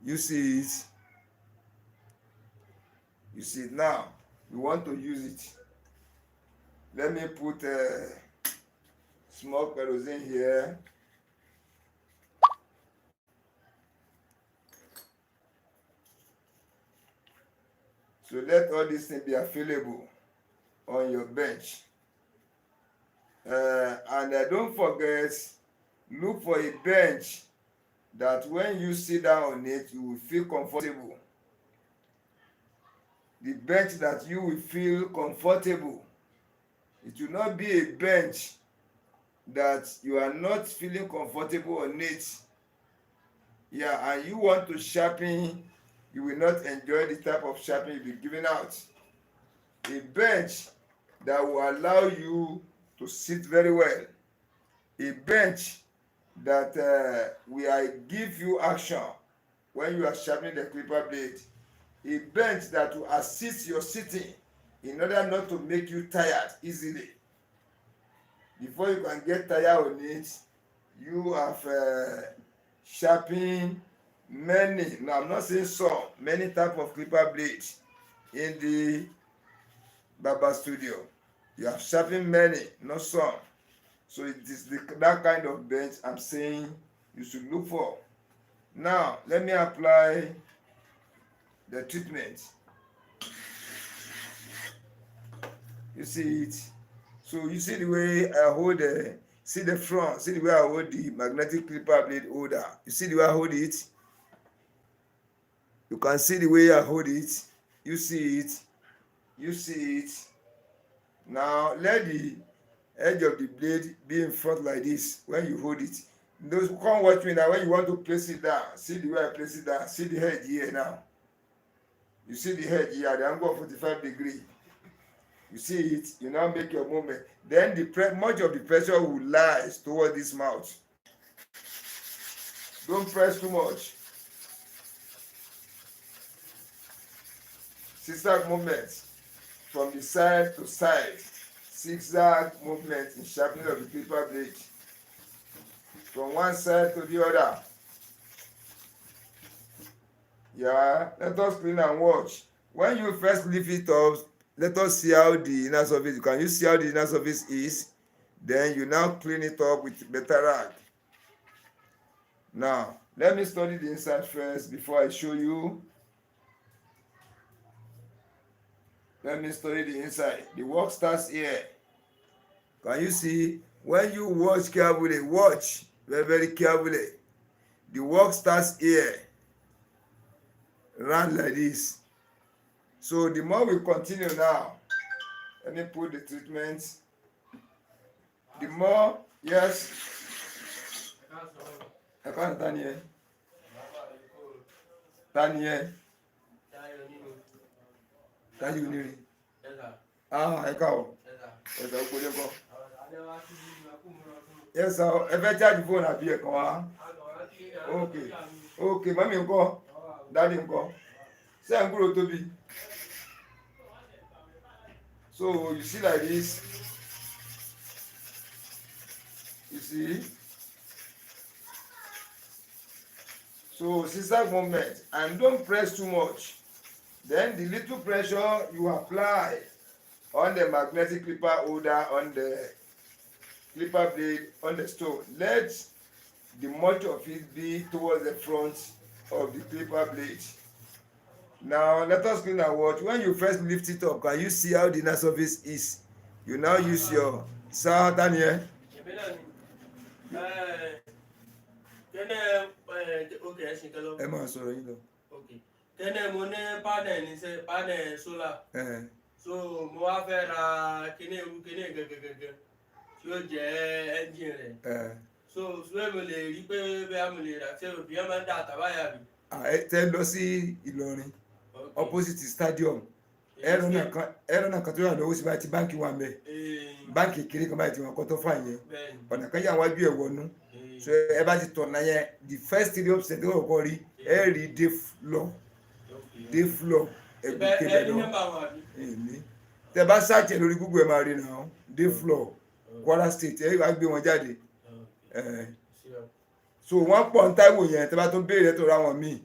You see it. You see it now. We want to use it. Let me put small kerosene here. So let all these things be available on your bench. And don't forget, look for a bench that when you sit down on it, you will feel comfortable. The bench that you will feel comfortable. It will not be a bench that you are not feeling comfortable on it. Yeah, and you want to sharpen, you will not enjoy the type of sharpening you'll be giving out. A bench that will allow you to sit very well. A bench that will give you action when you are sharpening the clipper blade. A bench that will assist your sitting in order not to make you tired easily. Before you can get tired on it, you have sharpened many, no, I'm not saying some, many type of clipper blades in the barber studio. You have sharpened many, not some. So it is that kind of bench I'm saying you should look for. Now, let me apply the treatment. You see it? So you see the way I hold see the front, see the way I hold the magnetic clipper blade holder. You see the way I hold it? You can see the way I hold it. You see it? You see it? Now let the edge of the blade be in front like this when you hold it. Those come watch me now when you want to place it down. See the way I place it down. See the head here now. You see the head here, the angle of 45 degrees. You see it, you now make your movement. Then much of the pressure will lie toward this mouth. Don't press too much. Zigzag movement from the side to side. Zigzag movement in sharpening of the clipper blade. From one side to the other. Yeah, let us clean and watch. When you first lift it up, let us see how the inner surface. Can you see how the inner surface is? Then you now clean it up with better rag. Now, let me study the inside first before I show you. Let me study the inside. The work starts here. Can you see? When you watch carefully, watch very, very carefully. The work starts here. Run like this. So the more we continue now, let me put the treatment. The more, yes. I can't stand here. Stand here. Stand here. I can't. Yes, sir. Ẹ fẹ́ charge phone àbí ẹ̀ kan wá. Okay, mami ńkọ́? Daddy ńkọ́? Ṣé ẹ̀ ń kúrò tóbi? So you see like this. You see? So zigzag movement, and don't press too much. Then the little pressure you apply on the magnetic clipper holder, on the clipper blade, on the stone, let the much of it be towards the front of the clipper blade. Now let us clean and watch. When you first lift it up, can you see how the inner surface is? You now use your Satan here. Ẹ máa sọ̀rọ̀ yín lọ. Tẹ́lẹ̀ mo ní panel ní sẹ́ panel solar. So mo wá fẹ́ ra kíní gẹ́gẹ́gẹ́gẹ́ tí ó jẹ́ engine rẹ̀. So ṣé mo lè rí pé bẹ́ẹ̀ mo lè rà tí òbí ẹ̀ máa ń dà tàbáyà bí. Tẹ́ lọ sí Ìlọrin opposite stadium ẹ̀rọ náà kan tó yà lọ́wọ́ sí báyìí tí báńkì wà mẹ́ báńkì kéré kan báyìí tí wọ́n kọ́ tó fà yẹn ọ̀nà kan yà wájú ẹ̀ wọnú so ẹ bá ti tọ̀nà yẹn the first 3% tó kọ́kọ́ rí ẹ rí day floor ẹgbẹ́ kébẹ̀ náà tẹ bá ṣáàtì lórí Google ẹ máa rí náà day floor Kwara State ẹ wá gbé wọn jáde so wọ́n pọ̀ ń Táíwò yẹn tẹ bá tó béèrè tó ra wọn míì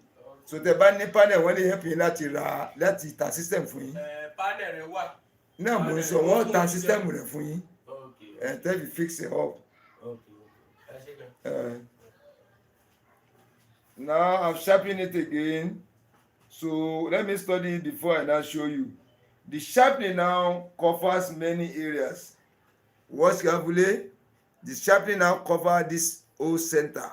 so tẹ bá ní panel wọ́n lè help yín láti ta system fún yín panel rẹ̀ wà náà mo ń sọ wọ́n ta system rẹ̀ fún yín tell you fix it up. Now I'm sharpening it again. So let me study it before I now show you. The sharpening now covers many areas. Watch carefully. The sharpening now covers this whole center.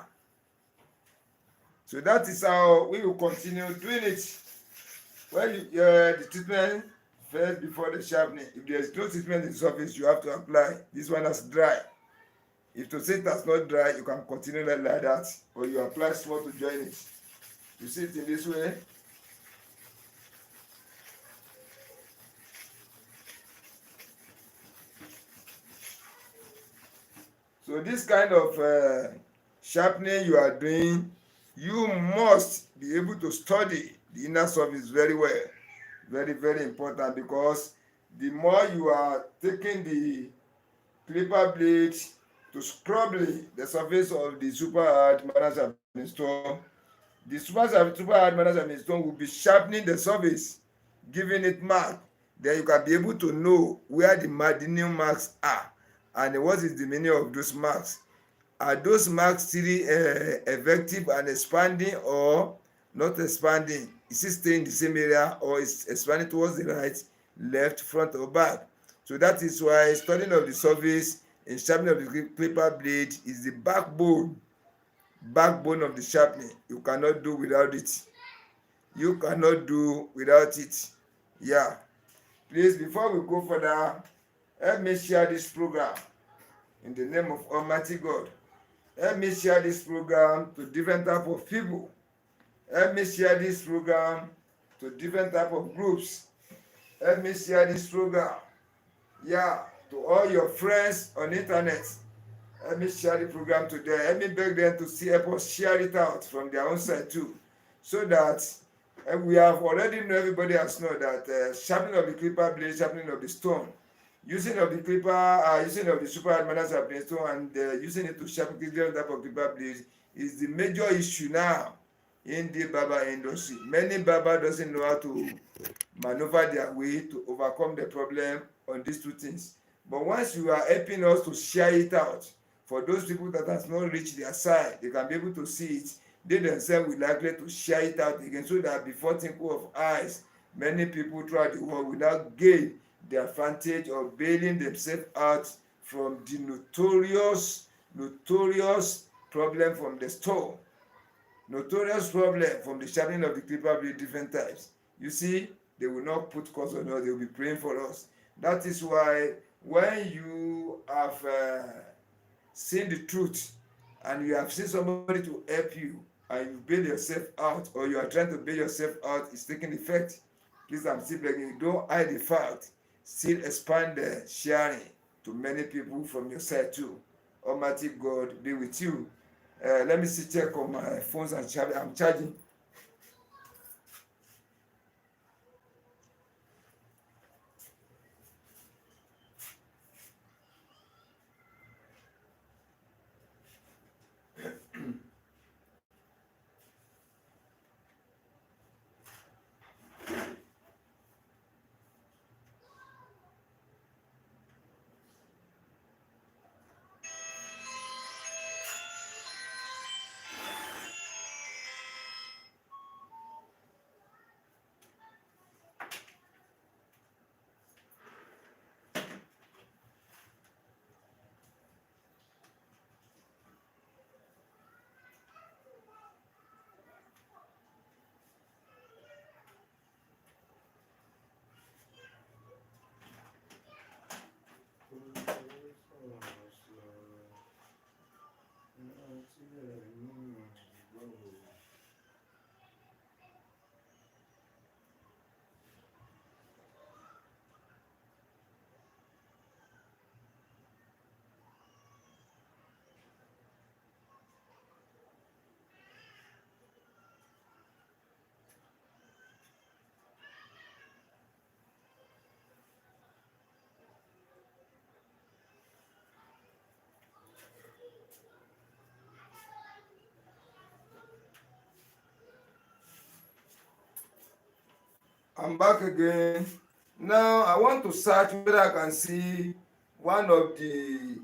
So that is how we will continue doing it. When you the treatment first before the sharpening. If there is no treatment in the surface, you have to apply. This one has dry. If to say it has not dry, you can continue like that, or you apply small to join it. You see it in this way. So this kind of sharpening you are doing, you must be able to study the inner surface very well. Very, very important, because the more you are taking the clipper blade to scrub the surface of the super hard management stone, the super hard management stone will be sharpening the surface, giving it mark. Then you can be able to know where the new marks are and what is the meaning of those marks. Are those marks still effective and expanding or not expanding? Is it staying in the same area or is expanding towards the right, left, front or back? So that is why studying of the surface in sharpening of the clipper blade is the backbone of the sharpening. You cannot do without it. You cannot do without it. Yeah. Please, before we go further, help me share this program in the name of Almighty God. Help me share this program to different type of people. Help me share this program to different type of groups. Help me share this program Yeah, to all your friends on internet. Let me share the program to them. Let me beg them to see help us share it out from their own side too, so that we have already know, everybody has know that sharpening of the clipper blade, sharpening of the stone, using of the clipper, using of the super admirals of the stone, and using it to sharpen different type of clipper blades is the major issue now in the barber industry. Many barber doesn't know how to maneuver their way to overcome the problem on these two things. But once you are helping us to share it out, for those people that has not reached their side, they can be able to see it. They themselves will likely to share it out again, so that before twinkle of eyes, many people throughout the world will now gain the advantage of bailing themselves out from the notorious problem from the store. Notorious problem from the sharpening of the clipper blade, different types. You see, they will not put curse on us, they will be praying for us. That is why when you have seen the truth and you have seen somebody to help you and you bail yourself out, or you are trying to bail yourself out, it's taking effect. Please, I'm still begging you, don't hide the fact. Still expand the sharing to many people from your side too. Almighty God be with you. Let me see, check on my phones and I'm charging. I'm back again. Now I want to search whether I can see one of the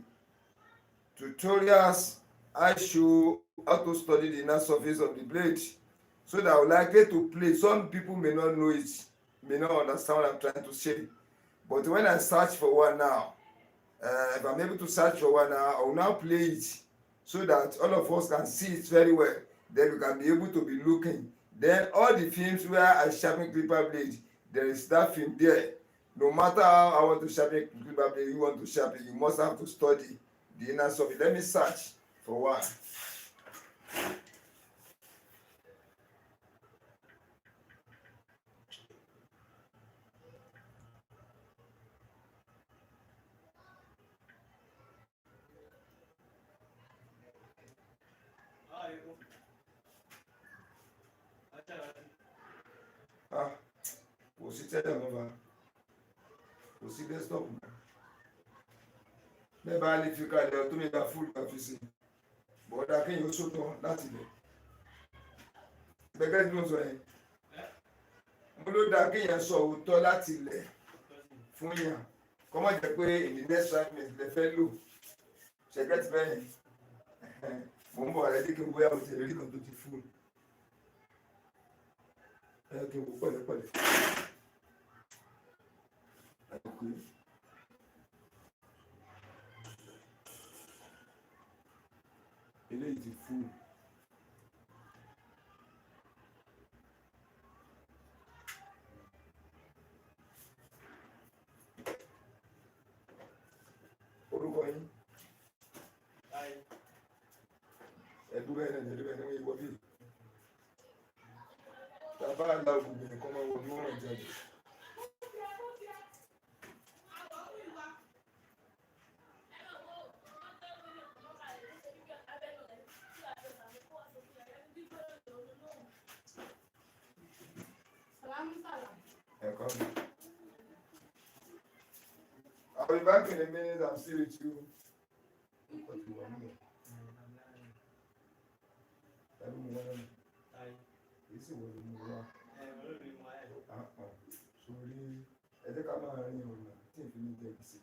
tutorials I show how to study the inner surface of the blade, so that I would likely to play. Some people may not know it, may not understand what I'm trying to say. But when I search for one now, if I'm able to search for one now, I will now play it so that all of us can see it very well. Then we can be able to be looking. Then all the films where I sharpen clipper blade, there is that film there. No matter how I want to sharpen clipper blade, you want to sharpen, you must have to study the inner surface. Let me search for one. Ah, kò sí tẹ́lẹ̀ mọ́ fa, kò sí desktop mọ́. Bẹ́ẹ̀ bá lè fi kalẹ̀ ọ̀tún mi bá fúlù kan fi sí i. Bọ̀dá kéèyàn ó sótọ́ láti bẹ̀. Gbẹ̀gẹ́ tí mo sọ yẹn, mo ló dáa kéèyàn sọ òótọ́ láti ilẹ̀ fún yàn. Kọ́ mọ̀ jẹ́ pé in the next 5 minutes lè fẹ́ lò. Ṣẹ̀gẹ́ ti bẹ́ẹ̀ yẹn. Mo ń bọ̀ àrẹ dé kí n bóyá mo ti rí kan tó ti fúlù. Kí n wò pẹ̀lẹ́pẹ̀lẹ́. Eléyìí ti fúlù. Orúkọ yín. Ẹ̀dúgbẹ́ ẹ̀ ẹ̀dúgbẹ́ ẹ̀ ní wọ́n yí wọ́ bí. Bàbá àgbà ògùn nìkan máa wọ bí wọ́n rìn jáde. coming. I'll be back in a minute. I'm still with you. Sórí ẹjẹ́ ká máa rin ọ̀nà tí n fi ní jẹ́ gbèsè.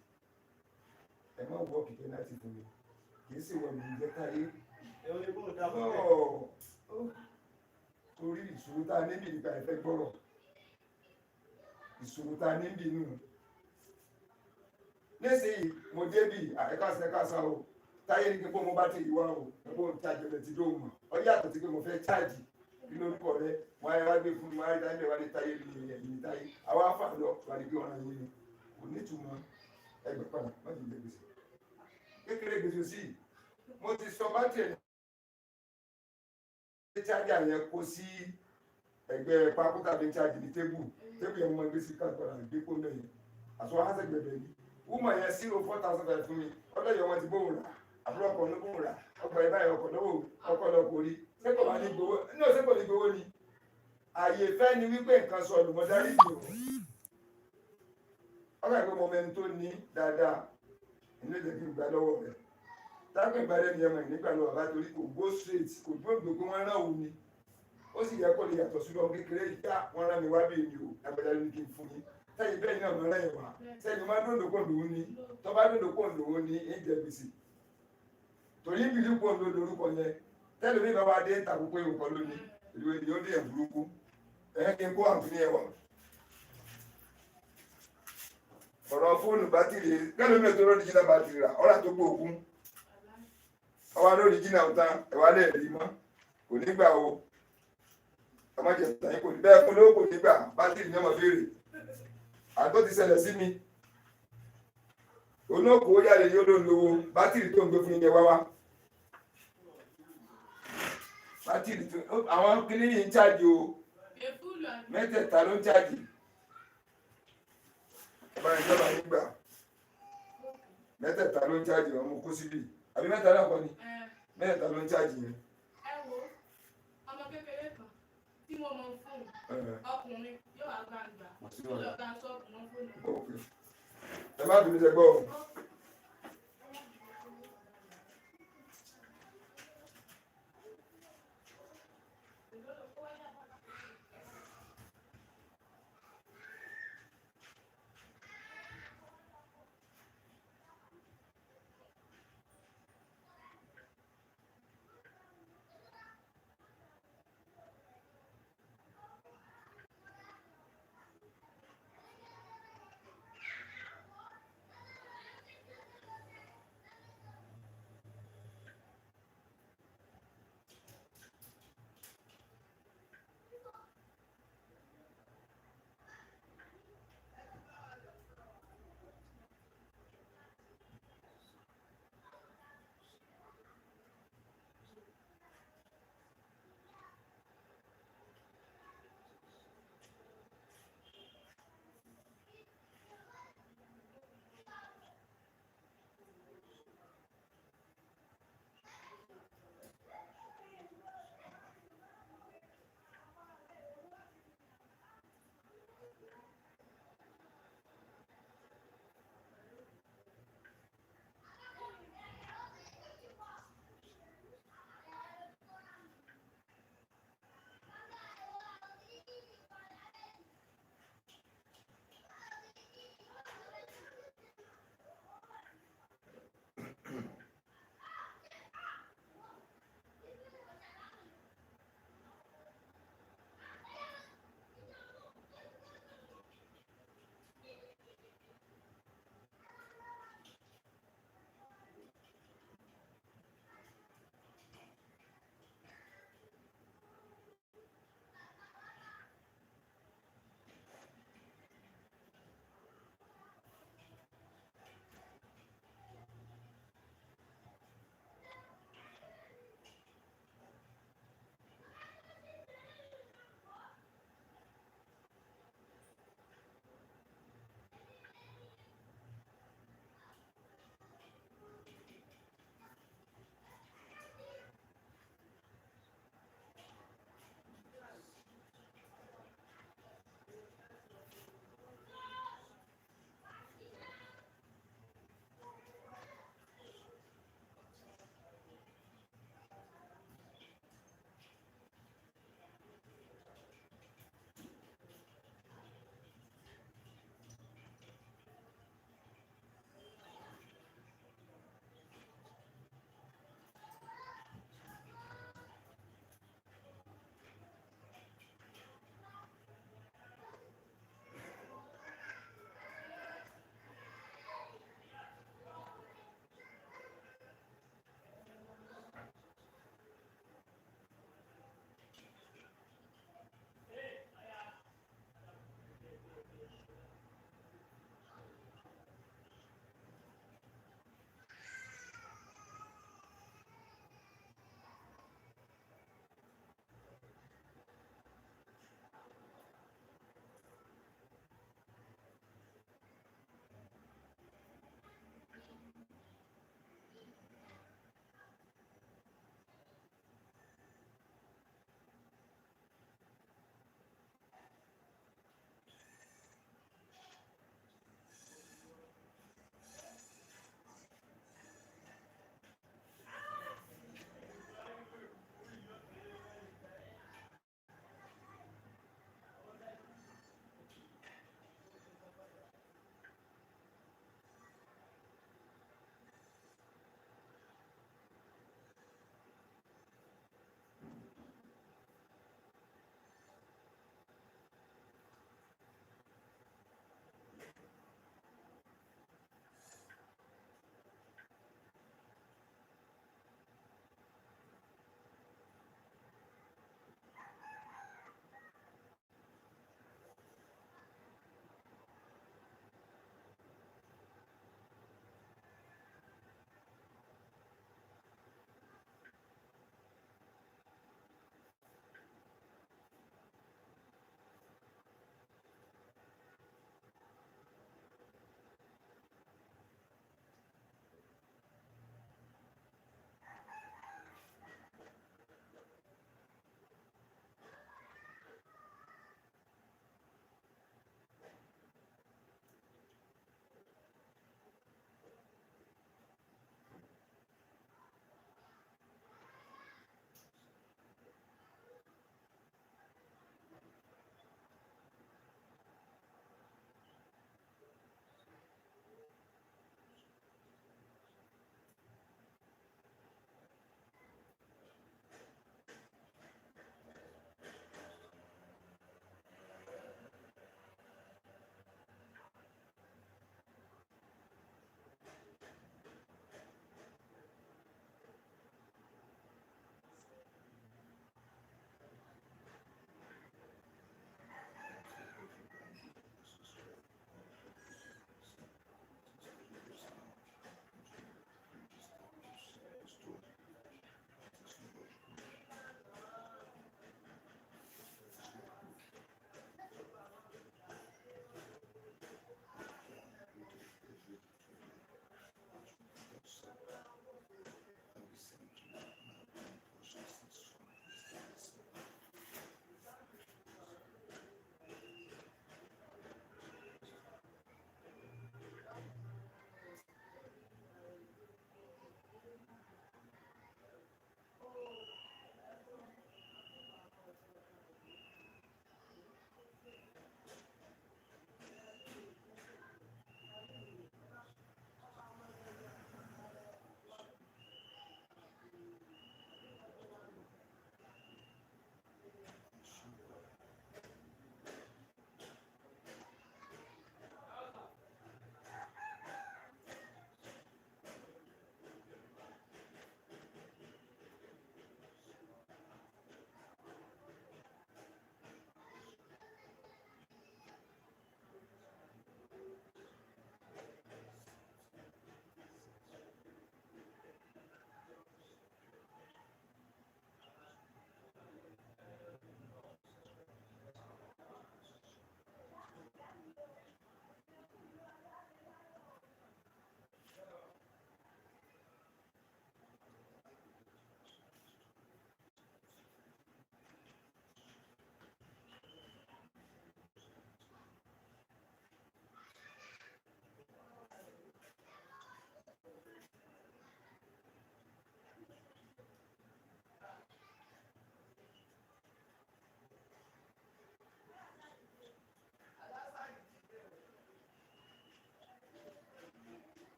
Ẹ má wọ́ kìkẹ́ láti fún mi. Kì í sì wọ́n mi jẹ́ káyé. Torí ìṣòro tá a níbi nípa ìfẹ́ gbọ́rọ̀. Ìṣòro tá a níbi nù. Nísìnyí mo débì ẹ̀ka o. Táyé ní kí pé mo bá ti ìwà o. Mo ń tajà lẹ̀ tí dó mọ̀. Ọ yàtọ̀ sí pé mo fẹ́ cháàjì. Kí lórúkọ rẹ? Wọ́n á wá gbé fún mi, wọ́n á rí táyé wá ní táyé ní ẹ̀yìn táyé. Àwa afá lọ wà ní pé ọ̀ràn yìí ni. Kò ní ìtumọ̀ ẹgbẹ̀ padà má ti jẹ gbèsè. Kékeré gbèsè sí. Mo ti sọ bátìrì ní chájà yẹn kó sí ẹgbẹ́ pákó tàbí chájì ní tébù. Tébù yẹn mo máa gbé sí káàkiri àgbékò náà yẹn. Àṣọ wáṣẹ̀ gbẹ̀bẹ̀ ni. Wúmọ̀ yẹn sí 4,000 fún mi. Ọlọ́yọ̀ wọn ti bóun rà. Àbúrò ọkọ̀ ló bóun rà. Ọkọ̀ ẹ̀ báyìí ọkọ̀ lọ́wọ́ ọkọ̀ lọ kò rí. Sẹ́kọ̀ wá ní gbowó. Ní òsèkò ní gbowó ni. Àyè fẹ́ ni wípé nǹkan sọ olùmọ̀dárí ìlú. Ọkọ̀ ìpé mọ mẹ́ni tó ní dáadáa. Ilé ìjẹ́ kí n gbà lọ́wọ́ rẹ̀. Táàkì ìbàdẹ́ ni ẹmọ ìnígbà lọ́wọ́ bá torí kò go straight kò gbóògbé pé wọ́n rán òun ni. Ó sì yẹ kó lè yàtọ̀ sí ọmọ kékeré yìí ká wọ́n rán mi wá bí èmi o. Àgbàdá ní kí n fún yín. Sẹ́yìn bẹ́ẹ̀ náà mọ̀ lẹ́yìn wá. Sẹ́yìn máa dòdò kò lòun ni. Tọ́ bá dòdò kò lòun ni ń jẹ gbèsè. Torí ìbílí kò lò lórúkọ yẹn. Tẹ́lẹ̀ mi bá wá dé ìtàkùn pé òkọ lónìí. Ìlú ènìyàn dé ẹ̀ burúkú. Kí n kó àǹfààní ẹwà. Ọ̀rọ̀ fóònù bátìrì kẹ́lò mi ò tó lórí jìnnà bátìrì rà ọ̀rà tó gbóògùn. Ọwá lórí jìnnà ọ̀tá ẹ̀wà lè rí mọ́. Kò nígbà o. Ọmọ jẹ̀ tàyín kò ní bẹ́ẹ̀ fún lówó kò nígbà bátìrì ní ọmọ béèrè. Àtọ́ ti ṣẹlẹ̀ sí mi. Olóòkú ó yàlẹ̀ yóò ló lówó bátìrì tó ń gbé fún yẹn wá wá. Bátìrì tó àwọn kìnìún yìí ń chájì o. Mẹ́tẹ̀ẹ̀ta ló ń chájì. Báyìí ìjọba nígbà. Mẹ́tẹ̀ẹ̀ta ló ń chájì wọn mú kó síbí. Àbí mẹ́ta náà kọ́ ni? Mẹ́tẹ̀ẹ̀ta ló ń chájì yẹn. Ẹ wo ọmọ kékeré kan tí mo mọ fún ọkùnrin yóò wá gbàgbà. Yóò lọ gbà sọ́ọ̀bù mọ́ fóònù. Ẹ má bínú ṣe gbọ́ o.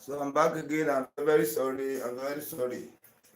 So I'm back again. I'm very sorry. I'm very sorry.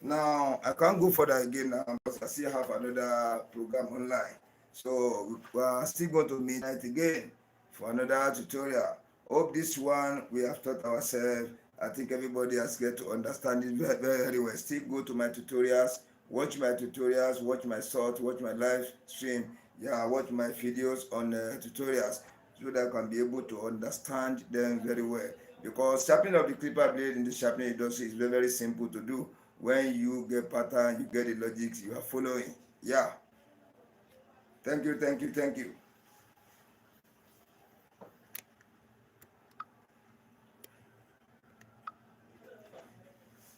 Now I can't go further again now because I still have another program online. So we are still going to meet again for another tutorial. Hope this one we have taught ourselves. I think everybody has get to understand it very, very well. Still go to my tutorials, watch my tutorials, watch my short, watch my live stream. Yeah, watch my videos on tutorials so that I can be able to understand them very well. Because sharpening of the clipper blade in the sharpening industry is very, very simple to do. When you get pattern, you get the logics you are following. Yeah. Thank you, thank you, thank you.